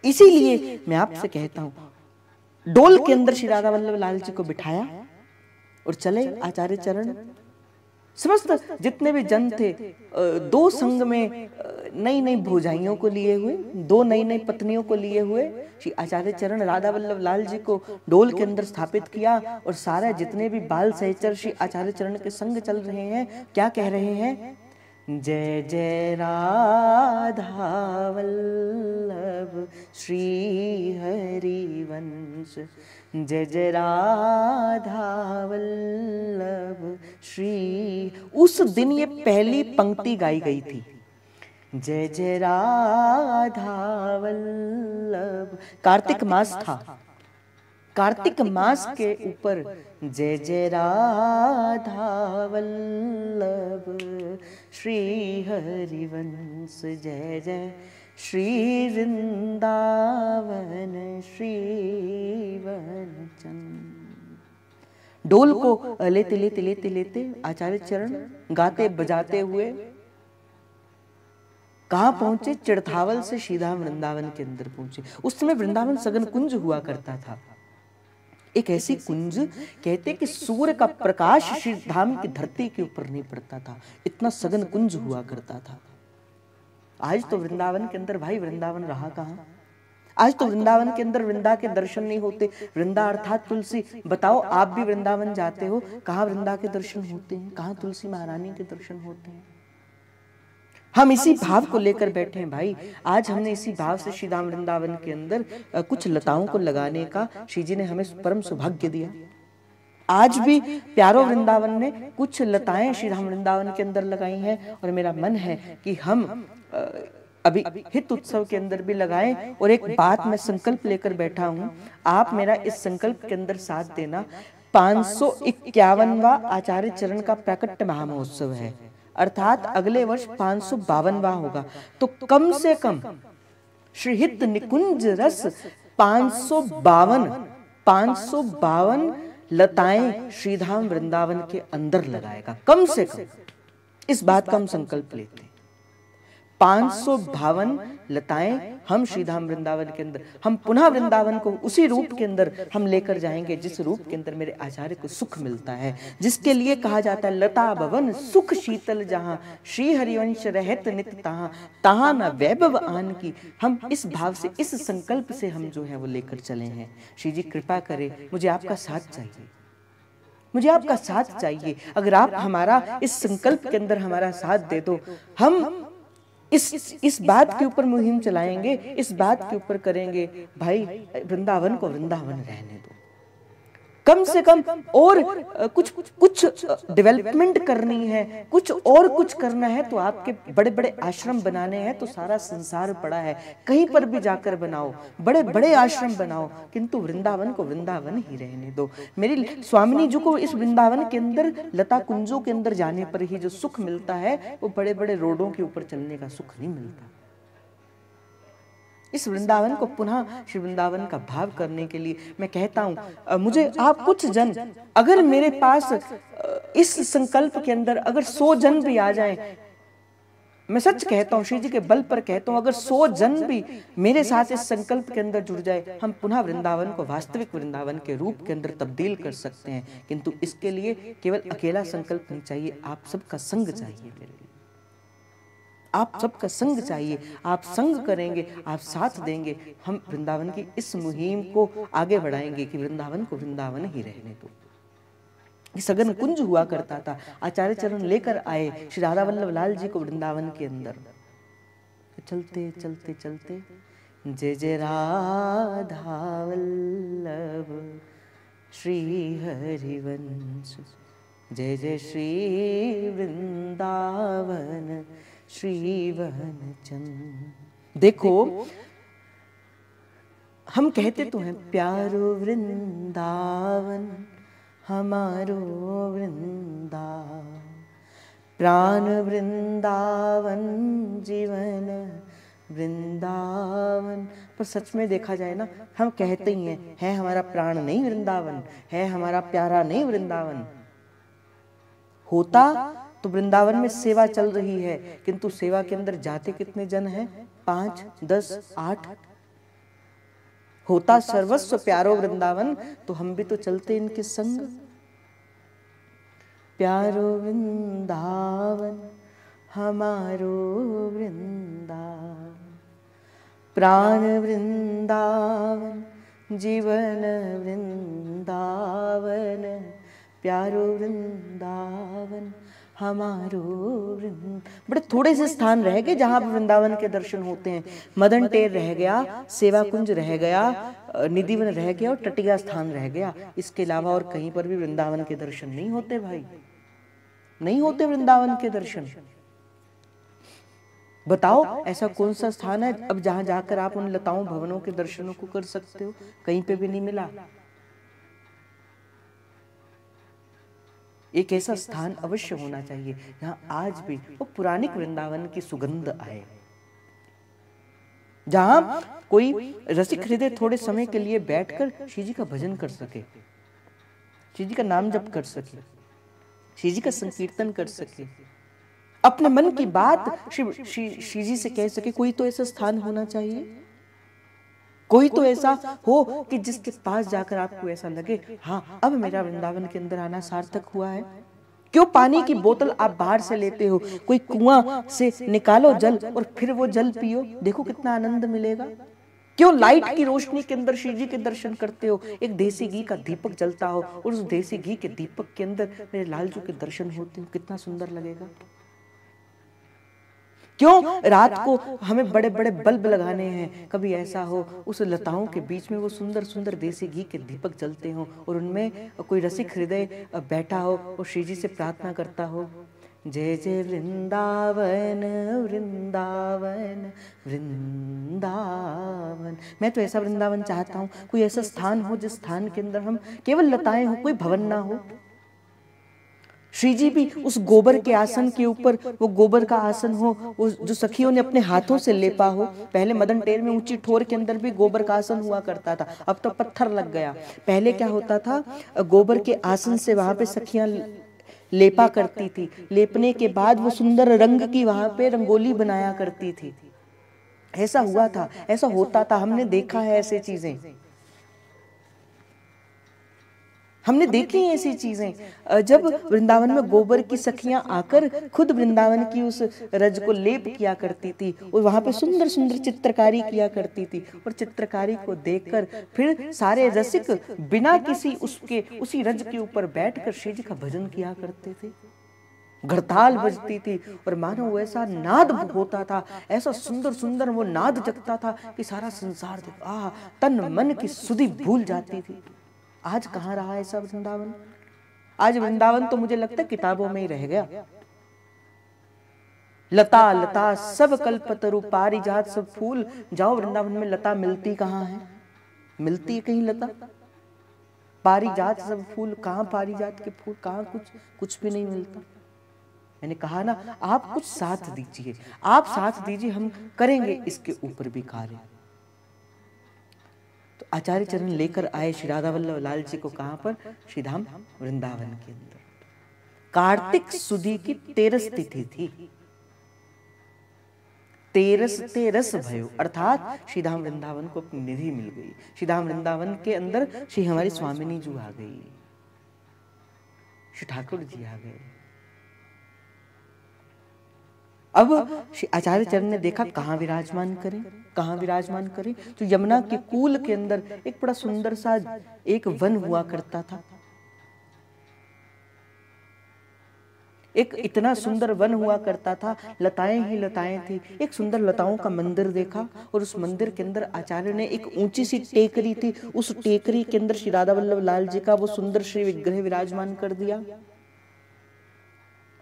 इसीलिए मैं आपसे कहता हूं, डोल के अंदर श्री राधा वल्लभ लाल जी को बिठाया और चले आचार्य चरण। समस्त जितने भी जन थे, दो संग में नई नई भोजाइयों को लिए हुए, दो नई नई पत्नियों को लिए हुए श्री आचार्य चरण राधा वल्लभ लाल जी को डोल के अंदर स्थापित किया। और सारे जितने भी बाल सहचर श्री आचार्य चरण के संग चल रहे हैं, क्या कह रहे हैं? जय जय राधा वल्लभ श्री हरिवंश, जय जय राधा वल्लभ श्री। उस दिन ये पहली पंक्ति गाई गई थी, जय जय राधा वल्लभ। कार्तिक मास था, कार्तिक मास के ऊपर जय जय राधा वल्लभ श्री हरिवंश, जय जय श्री वृंदावन श्री वनचन। डोल को लेते लेते लेते लेते आचार्य चरण गाते बजाते हुए कहाँ पहुंचे? चिड़थावल से श्रीधाम वृंदावन के अंदर पहुंचे। उस समय वृंदावन सघन कुंज हुआ करता था। एक ऐसी कुंज कहते कि सूर्य का प्रकाश श्री धाम की धरती के ऊपर नहीं पड़ता था, इतना सघन कुंज हुआ करता था। आज तो वृंदावन के अंदर भाई वृंदावन रहा कहां? आज तो वृंदावन के अंदर वृंदा के दर्शन नहीं होते। वृंदा अर्थात तुलसी। बताओ, आप भी वृंदावन जाते हो, कहां वृंदा के दर्शन होते हैं? कहां तुलसी महारानी के दर्शन होते हैं? हम इसी भाव को लेकर बैठे हैं भाई। आज हमने इसी भाव से श्रीधाम वृंदावन के अंदर कुछ लताओं को लगाने का श्री जी ने हमें परम सौभाग्य दिया। आज भी प्यारो वृंदावन ने कुछ लताएं श्रीधाम वृंदावन के अंदर लगाई हैं और मेरा मन है कि हम अभी हित उत्सव के अंदर भी लगाएं। और एक बात मैं संकल्प लेकर बैठा हूं, आप मेरा इस संकल्प के अंदर साथ देना। 551वां आचार्य चरण का प्राकट्य महामहोत्सव है, अर्थात अगले वर्ष 552वां होगा। तो कम से कम श्री हित निकुंज रस 552 लताएं श्रीधाम वृंदावन के अंदर लगाएगा, कम से कम। इस बात का हम संकल्प लेते हैं। 552 लताएं हम श्रीधाम वृंदावन के अंदर, हम पुनः वृंदावन को उसी रूप के अंदर हम लेकर जाएंगे जिस रूप के अंदर मेरे आचार्य को सुख मिलता है, जिसके लिए कहा जाता है लता भवन सुख शीतल जहां, श्री हरिवंश रहत नित तहां, तहां न वैभव आन की। हम इस भाव से, इस संकल्प से हम जो है वो लेकर चले हैं। श्री जी कृपा करे, मुझे आपका साथ चाहिए। मुझे आपका साथ चाहिए। अगर आप हमारा इस संकल्प के अंदर हमारा साथ दे दो, हम इस बात के ऊपर मुहिम चलाएंगे, इस बात के ऊपर करेंगे, भाई वृंदावन को वृंदावन रहने दो। कम से कम और कुछ डेवलपमेंट करनी है, कुछ और कुछ करना है तो आपके बड़े बड़े आश्रम बनाने हैं तो सारा संसार पड़ा है, कहीं पर भी जाकर बनाओ, बड़े बड़े आश्रम बनाओ, किंतु वृंदावन को वृंदावन ही रहने दो। मेरी स्वामिनी जी को इस वृंदावन के अंदर, लता कुंजों के अंदर जाने पर ही जो सुख मिलता है वो बड़े बड़े रोडों के ऊपर चलने का सुख नहीं मिलता। इस वृंदावन को पुनः श्री वृंदावन का भाव करने के लिए मैं कहता हूं, मुझे आप कुछ जन, अगर मेरे पास इस संकल्प के अंदर अगर 100 जन भी आ जाएं, मैं सच कहता हूं, श्री जी के बल पर कहता हूं, अगर 100 जन भी मेरे साथ इस संकल्प के अंदर जुड़ जाए, हम पुनः वृंदावन को वास्तविक वृंदावन के रूप के अंदर तब्दील कर सकते हैं। किंतु इसके लिए केवल अकेला संकल्प नहीं चाहिए, आप सबका संग चाहिए। मेरे लिए आप सबका संग चाहिए। आप संग करेंगे, आप साथ देंगे, हम वृंदावन की इस मुहिम को आगे बढ़ाएंगे कि वृंदावन को वृंदावन ही रहने दो। सघन कुंज हुआ करता था, आचार्य चरण लेकर आए श्री राधा वल्लभ लाल जी को वृंदावन के अंदर। चलते चलते चलते जय जय राधा वल्लभ श्री हरिवंश, जय जय श्री वृंदावन श्रीवन चंद। देखो, हम कहते तो हैं प्यारो वृंदावन हमारो वृंदावन, प्राण वृंदावन जीवन वृंदावन। पर सच में देखा जाए ना, हम कहते ही हैं, है हमारा प्राण नहीं वृंदावन, है हमारा प्यारा नहीं वृंदावन। होता तो वृंदावन में सेवा चल रही है, किंतु सेवा के अंदर जाते कितने जन हैं? 5, 10, 8। होता सर्वस्व प्यारो वृंदावन, तो हम भी तो चलते इनके संग। प्यारो वृंदावन हमारो वृंदावन, प्राण वृंदावन जीवन वृंदावन, प्यारो वृंदावन हमारो वृंदावन। बड़े थोड़े से स्थान रह गए जहां वृंदावन के दर्शन होते हैं। मदन टेर रह गया, सेवा कुंज रह गया, निधिवन रह गया और टटिया स्थान रह गया। इसके अलावा और कहीं पर भी वृंदावन के दर्शन नहीं होते भाई, नहीं होते वृंदावन के दर्शन। बताओ ऐसा कौन सा स्थान है अब जहां जाकर आप उन लताओं भवनों के दर्शनों को कर सकते हो? कहीं पे भी नहीं मिला। एक ऐसा स्थान अवश्य होना चाहिए जहां आज भी वो पुरानी वृंदावन की सुगंध आए, जहां कोई रसिक हृदय थोड़े समय के लिए बैठकर श्री जी का भजन कर सके, श्री जी का नाम जप कर सके, श्री जी का संकीर्तन कर सके, अपने मन की बात श्री जी से कह सके। कोई तो ऐसा स्थान होना चाहिए, कोई तो ऐसा हो कि जिसके पास जाकर आपको ऐसा लगे, हाँ अब मेरा वृंदावन के अंदर आना सार्थक हुआ है। क्यों पानी की बोतल आप बाहर से लेते हो, कोई कुआं से निकालो जल और फिर वो जल पियो, देखो कितना आनंद मिलेगा। क्यों लाइट की रोशनी के अंदर श्री जी के दर्शन करते हो, एक देसी घी का दीपक जलता हो और उस देसी घी के दीपक के अंदर मेरे लालजू के दर्शन होते हो, कितना सुंदर लगेगा। क्यों रात को हमें बड़े बड़े बल्ब लगाने हैं, कभी ऐसा हो उस लताओं के बीच में वो सुंदर सुंदर देसी घी के दीपक जलते हो और उनमें कोई रसिक हृदय बैठा हो और श्री जी से प्रार्थना करता हो, जय जय वृंदावन वृंदावन वृंदावन। मैं तो ऐसा वृंदावन चाहता हूँ, कोई ऐसा स्थान हो जिस स्थान के अंदर हम केवल लताएं हो, कोई भवन ना हो। श्री जी भी उस गोबर के आसन के ऊपर, वो गोबर का आसन हो, वो जो सखियों ने अपने हाथों से लेपा हो। पहले मदन टेर में ऊंची ठोर के अंदर भी गोबर का आसन हुआ करता था, अब तो पत्थर लग गया। पहले क्या होता था, गोबर के आसन से वहां पे सखियां लेपा करती थी, लेपने के बाद वो सुंदर रंग की वहां पे रंगोली बनाया करती थी। ऐसा हुआ था, ऐसा होता था, हमने देखा है ऐसे चीजें। हमने देखी हैं ऐसी चीजें। जब वृंदावन में गोबर की सखियां आकर खुद वृंदावन की उस रज को लेप किया करती थी और वहां पे सुंदर सुंदर चित्रकारी किया करती थी, और चित्रकारी को देखकर फिर सारे रसिक बिना किसी उसके उसी रज के ऊपर बैठकर श्री जी का भजन किया करते थे। घड़ताल बजती थी और मानो वो ऐसा नाद होता था, ऐसा सुंदर सुंदर वो नाद जगता था कि सारा संसार तन मन की सुधि भूल जाती थी। आज कहाँ रहा ऐसा वृंदावन? आज वृंदावन तो मुझे लगता है किताबों में ही रह गया। लता लता सब कल्पतरु पारिजात सब फूल, जाओ वृंदावन में लता मिलती कहाँ है? मिलती है कहीं लता? पारिजात सब फूल, कहाँ पारिजात के फूल, कहाँ कुछ भी नहीं मिलता। मैंने कहा ना, आप कुछ साथ दीजिए, आप साथ दीजिए, हम करेंगे इसके ऊपर भी कार्य। तो आचार्य चरण लेकर आए श्री राधा वल्लभ लाल जी को, कहां पर? श्रीधाम वृंदावन के अंदर। कार्तिक सुदी की 13 तिथि थी। 13 भयो, अर्थात श्रीधाम वृंदावन को अपनी निधि मिल गई। श्रीधाम वृंदावन के अंदर श्री हमारी स्वामिनी जी आ गई, श्री ठाकुर जी आ गए। अब श्री आचार्य चरण ने देखा कहां विराजमान करें, कहां विराजमान करें। तो यमुना के कूल के अंदर एक बड़ा सुंदर सा एक वन हुआ करता था। एक इतना सुंदर वन हुआ करता था, लताएं ही लताएं थी। एक सुंदर लताओं का मंदिर देखा और उस मंदिर के अंदर आचार्य ने एक ऊंची सी टेकरी थी, उस टेकरी के अंदर श्री राधा वल्लभ लाल जी का वो सुंदर श्री विग्रह विराजमान कर दिया।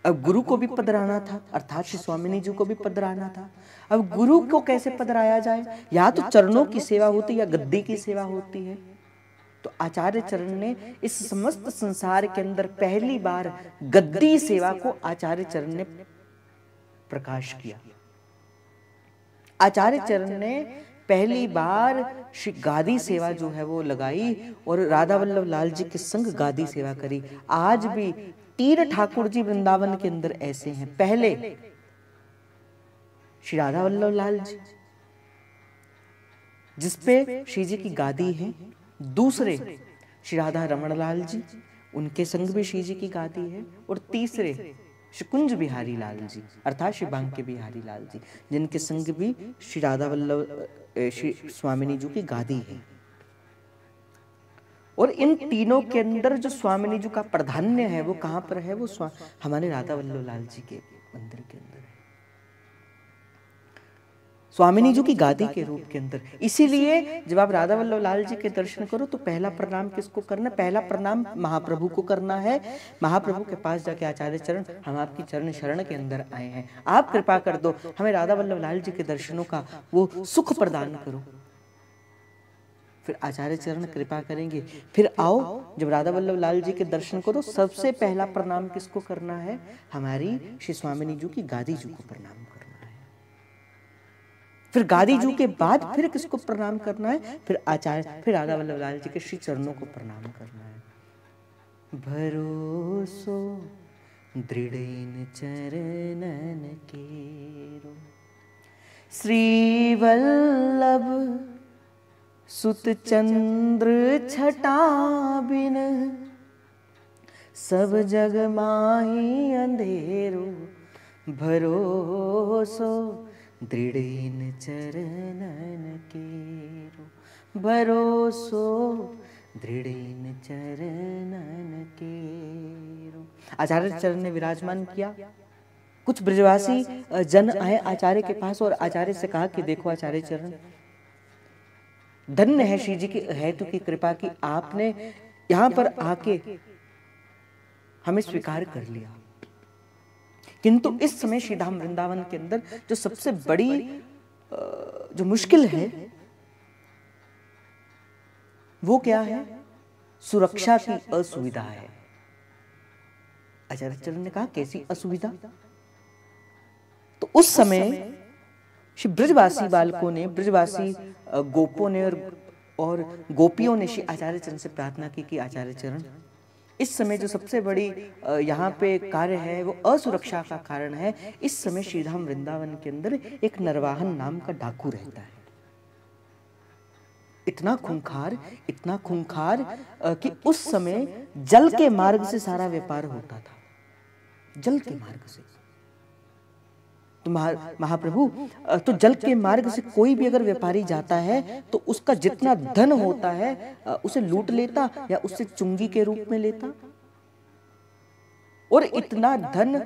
अब गुरु को भी पधराना था, अर्थात श्री स्वामिनी जी को भी पधराना था। अब गुरु को कैसे पधराया जाए? या तो चरणों की सेवा होती या गद्दी की सेवा होती है। तो आचार्य चरण ने इस समस्त संसार के अंदर पहली बार गद्दी सेवा को आचार्य चरण ने प्रकाश किया। आचार्य चरण ने पहली बार श्री गादी सेवा जो है वो लगाई और राधा वल्लभ लाल जी के संग गादी सेवा करी। आज भी 3 ठाकुर जी वृंदावन के अंदर ऐसे हैं। पहले श्री राधा वल्लभ लाल जी जिसपे श्री जी की गादी है, दूसरे श्री राधा रमण लाल जी, उनके संग भी श्री जी की गादी है, और तीसरे श्री कुंज बिहारी लाल जी अर्थात श्री बांके बिहारी लाल जी, जिनके संग भी श्री राधा वल्लभ श्री स्वामिनी जी की गादी है। और इन तीनों के अंदर जो स्वामिनी जी का प्राधान्य है वो कहां पर है? वो हमारे राधा वल्लभ लाल जी के मंदिर के अंदर है, स्वामिनी जी की गादी के रूप के अंदर। इसीलिए जब आप राधा वल्लभ लाल जी के दर्शन करो तो पहला प्रणाम किसको करना? पहला प्रणाम महाप्रभु को करना है। महाप्रभु के पास जाके आचार्य चरण, हम आपकी चरण शरण के अंदर आए हैं, आप कृपा कर दो, हमें राधा वल्लभ लाल जी के दर्शनों का वो सुख प्रदान करो। फिर आचार्य चरण कृपा करेंगे। फिर आओ, जब राधा वल्लभ लाल जी के दर्शन करो, सबसे पहला प्रणाम किसको करना है? हमारी श्री स्वामिनी जी की गादी जी को प्रणाम करना है। फिर गादी जी के बाद फिर किसको प्रणाम करना है? फिर राधा वल्लभ लाल जी के श्री चरणों को प्रणाम करना है। भरोसो दृढ़ चरणन केरो, श्री वल्लभ सुत चंद्र छटा बिन, सब जग माही अंधेरो, भरोसो दृढ़ चरणन केरो, भरोसो दृढ़ चरणन केरो। आचार्य चरण ने विराजमान किया। कुछ ब्रजवासी जन आए आचार्य के पास और आचार्य से कहा कि देखो आचार्य चरण, धन्य है श्री जी की हेतु की कृपा की आपने यहां पर आके हमें स्वीकार कर लिया, किंतु इस समय श्रीधाम वृंदावन के अंदर जो सबसे बड़ी जो मुश्किल है वो क्या है? सुरक्षा की असुविधा है। आचार्य चरण ने कहा कैसी असुविधा? तो उस समय श्री ब्रजवासी बालकों ने, ब्रजवासी गोपों ने और गोपियों ने श्री आचार्य चरण से प्रार्थना की कि आचार्य चरण, इस समय जो सबसे बड़ी यहाँ पे कार्य है वो असुरक्षा का कारण है। इस समय श्रीधाम वृंदावन के अंदर एक नरवाहन नाम का डाकू रहता है। इतना खूंखार कि उस समय जल के मार्ग से सारा व्यापार होता था, जल के मार्ग से। तो महाप्रभु, तो जल के मार्ग से कोई भी अगर व्यापारी जाता है तो उसका जितना धन होता है उसे लूट लेता या उससे चुंगी के रूप में लेता, और इतना धन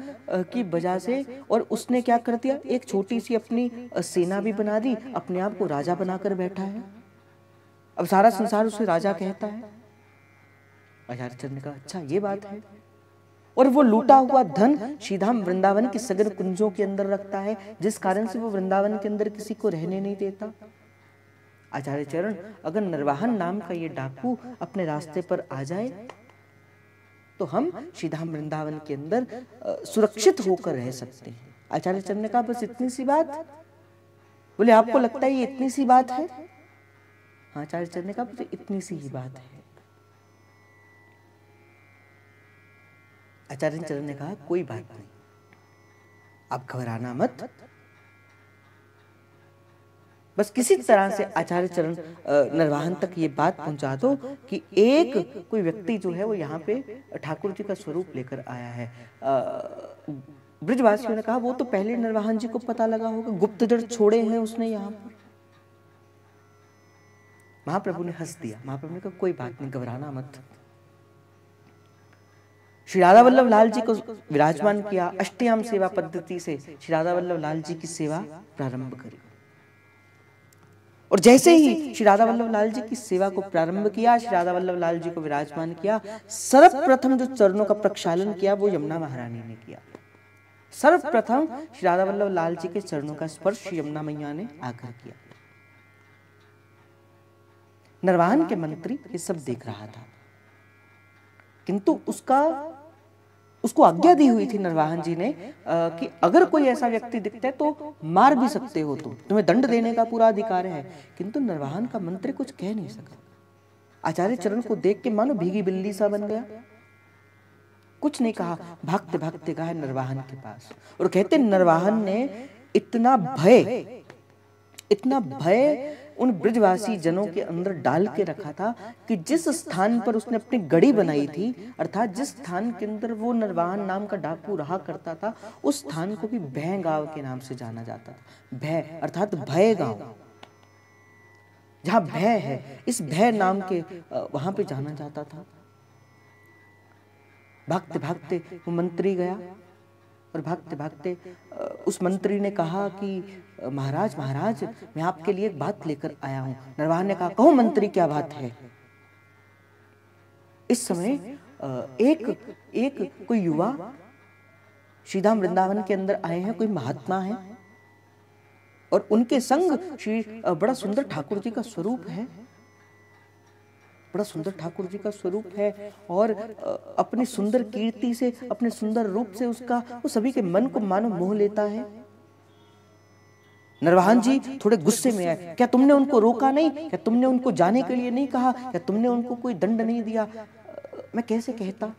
की वजह से, और उसने क्या कर दिया, एक छोटी सी अपनी सेना भी बना दी, अपने आप को राजा बनाकर बैठा है। अब सारा संसार उसे राजा कहता है। आचार्य चरण ने कहा अच्छा ये बात है। और वो लूटा हुआ धन श्रीधाम वृंदावन के सगर कुंजों के अंदर रखता है, जिस कारण से वो वृंदावन के अंदर किसी को रहने नहीं देता। आचार्य चरण, अगर नरवाहन नाम का ये डाकू अपने रास्ते पर आ जाए तो हम श्रीधाम वृंदावन के अंदर सुरक्षित होकर रह सकते हैं। आचार्य चरण ने कहा बस इतनी सी बात? बोले आपको लगता है ये इतनी सी बात है? हाँ, आचार्य चरण ने कहा बस इतनी सी ही बात है। आचार्य चरण ने कहा कोई बात नहीं, आप घबराना मत। बस किसी तरह से आचार्य चरण नरवाहन तक ये बात पहुंचा दो कि एक कोई व्यक्ति जो है वो यहाँ पे ठाकुर जी का स्वरूप लेकर आया है। ब्रजवासियों ने कहा वो तो पहले नरवाहन जी को पता लगा होगा, गुप्तचर छोड़े हैं उसने यहाँ पर। महाप्रभु ने हंस दिया। महाप्रभु ने कहा कोई बात नहीं, घबराना मत। श्री राधा वल्लभ लाल जी को विराजमान किया, अष्टयाम सेवा पद्धति से श्री राधा वल्लभ लाल जी की सेवा प्रारंभ करी। और जैसे ही श्री राधा वल्लभ लाल जी की सेवा को प्रारंभ किया, श्री राधा वल्लभ लाल जी को विराजमान किया, सर्वप्रथम जो चरणों का प्रक्षालन किया वो यमुना महारानी ने किया। सर्वप्रथम श्री राधा वल्लभ लाल जी के चरणों का स्पर्श यमुना मैया ने आकर किया। नरवाहन के मंत्री ये सब देख रहा था, किंतु उसको आज्ञा दी हुई थी नरवाहन जी ने कि अगर कोई ऐसा व्यक्ति दिखता है तो मार भी सकते हो, तुम्हें दंड देने का पूरा अधिकार है। किंतु नरवाहन का मंत्री कुछ कह नहीं सका। आचार्य चरण को देख के मानो भीगी बिल्ली सा बन गया, कुछ नहीं कहा। भागते भागते गए नरवाहन के पास और कहते नरवाहन ने इतना भय उन ब्रजवासी जनों के अंदर डाल के रखा था कि जिस स्थान पर उसने अपनी गढ़ी बनाई थी, अर्थात जिस स्थान के अंदर वो नरवाहन नाम का डाकू रहा करता था, उस स्थान को भी भय गांव के नाम से जाना जाता था। भय अर्थात भय गांव, जहां भय है, इस भय नाम के वहां पे जाना जाता था। भागते भागते वो मंत्री गया और भागते भागते उस मंत्री ने कहा कि महाराज महाराज, मैं आपके लिए एक बात लेकर आया हूं। नरवाहन ने कहा कहो मंत्री क्या बात है। इस समय एक कोई युवा श्रीधाम वृंदावन के अंदर आए हैं, कोई महात्मा है और उनके संग श्री बड़ा सुंदर ठाकुर जी का स्वरूप है, बड़ा सुंदर ठाकुर जी का स्वरूप है और अपनी सुंदर कीर्ति से, अपने सुंदर रूप से उसका वो सभी के मन को मानो मोह लेता है। नरवाहन जी थोड़े गुस्से में आए, क्या तुमने उनको रोका नहीं? क्या तुमने उनको जाने के लिए नहीं कहा? क्या तुमने उनको कोई दंड नहीं दिया? मैं कैसे कहता?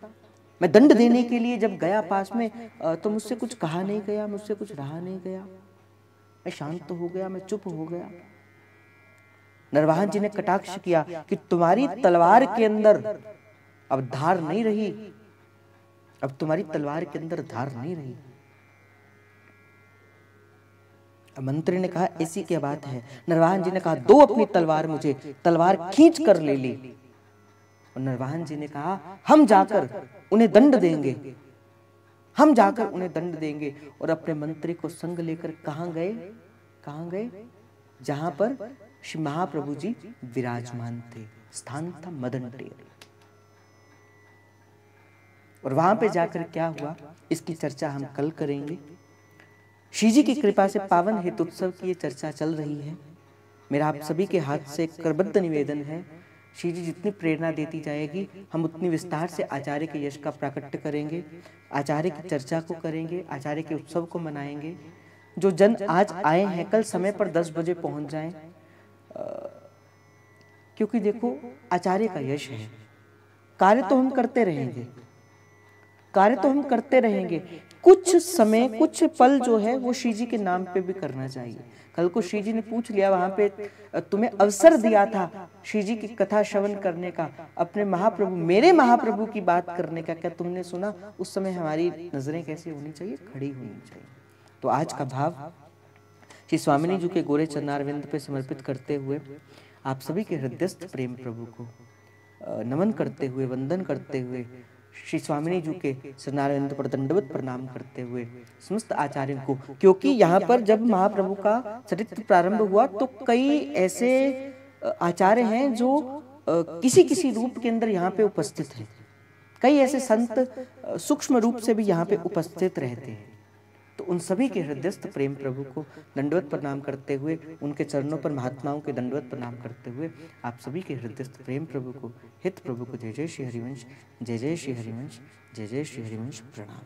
मैं दंड देने के लिए जब गया पास में तो मुझसे कुछ कहा नहीं गया, मुझसे कुछ रहा नहीं गया, मैं शांत हो गया, मैं चुप हो गया। नरवाहन जी ने कटाक्ष किया कि तुम्हारी तलवार के अंदर अब धार नहीं रही, अब तुम्हारी तलवार के अंदर धार नहीं रही। मंत्री ने कहा ऐसी क्या बात है? नरवाहन जी ने कहा दो अपनी तलवार मुझे। तलवार खींच कर ले ली और नरवाहन जी ने कहा हम जाकर उन्हें दंड देंगे, हम जाकर उन्हें दंड देंगे। और अपने मंत्री को संग लेकर कहां गए? कहां गए? जहां पर श्री महाप्रभु जी विराजमान थे। स्थान था मदन टेर। और वहां पे जाकर क्या हुआ इसकी चर्चा हम कल करेंगे। श्री जी की कृपा से पावन हेतुत्सव की ये चर्चा चल रही है। मेरा आप सभी के हाथ से करबद्ध निवेदन है, श्री जी जितनी प्रेरणा देती जाएगी हम उतनी विस्तार से आचार्य के यश का प्राकट्य करेंगे, आचार्य की चर्चा को करेंगे, आचार्य के उत्सव को मनाएंगे। जो जन आज आए हैं कल समय पर 10 बजे पहुंच जाएं, क्योंकि देखो आचार्य का यश है। कार्य तो हम करते रहेंगे, कार्य तो हम करते रहेंगे, कुछ समय कुछ पल जो है वो श्री जी के नाम पे भी करना चाहिए। कल को श्री जी ने पूछ लिया वहां पे तुम्हें अवसर दिया था श्री जी की कथा श्रवण करने का, अपने महाप्रभु, मेरे महाप्रभु की बात करने का क्या तुमने सुना? उस समय हमारी नजरें कैसी होनी चाहिए? खड़ी होनी चाहिए। तो आज का भाव श्री स्वामिनी जी के गोरे चरणारविंद पे समर्पित करते हुए आप सभी के हृदयस्थ प्रेम प्रभु को नमन करते हुए, वंदन करते हुए, श्री स्वामिनी जी के चरणारविंद पर दंडवत प्रणाम करते हुए समस्त आचार्यों को, क्योंकि यहाँ पर जब महाप्रभु का चरित्र प्रारंभ हुआ तो कई ऐसे आचार्य हैं जो किसी किसी रूप के अंदर यहाँ पे उपस्थित हैं। कई ऐसे संत सूक्ष्म रूप से भी यहाँ पे उपस्थित रहते हैं। तो उन सभी के हृदयस्थ प्रेम प्रभु को दंडवत प्रणाम करते हुए, उनके चरणों पर महात्माओं के दंडवत प्रणाम करते हुए आप सभी के हृदयस्थ प्रेम प्रभु को, हित प्रभु को जय जय श्री हरिवंश, जय जय श्री हरिवंश, जय जय श्री हरिवंश प्रणाम।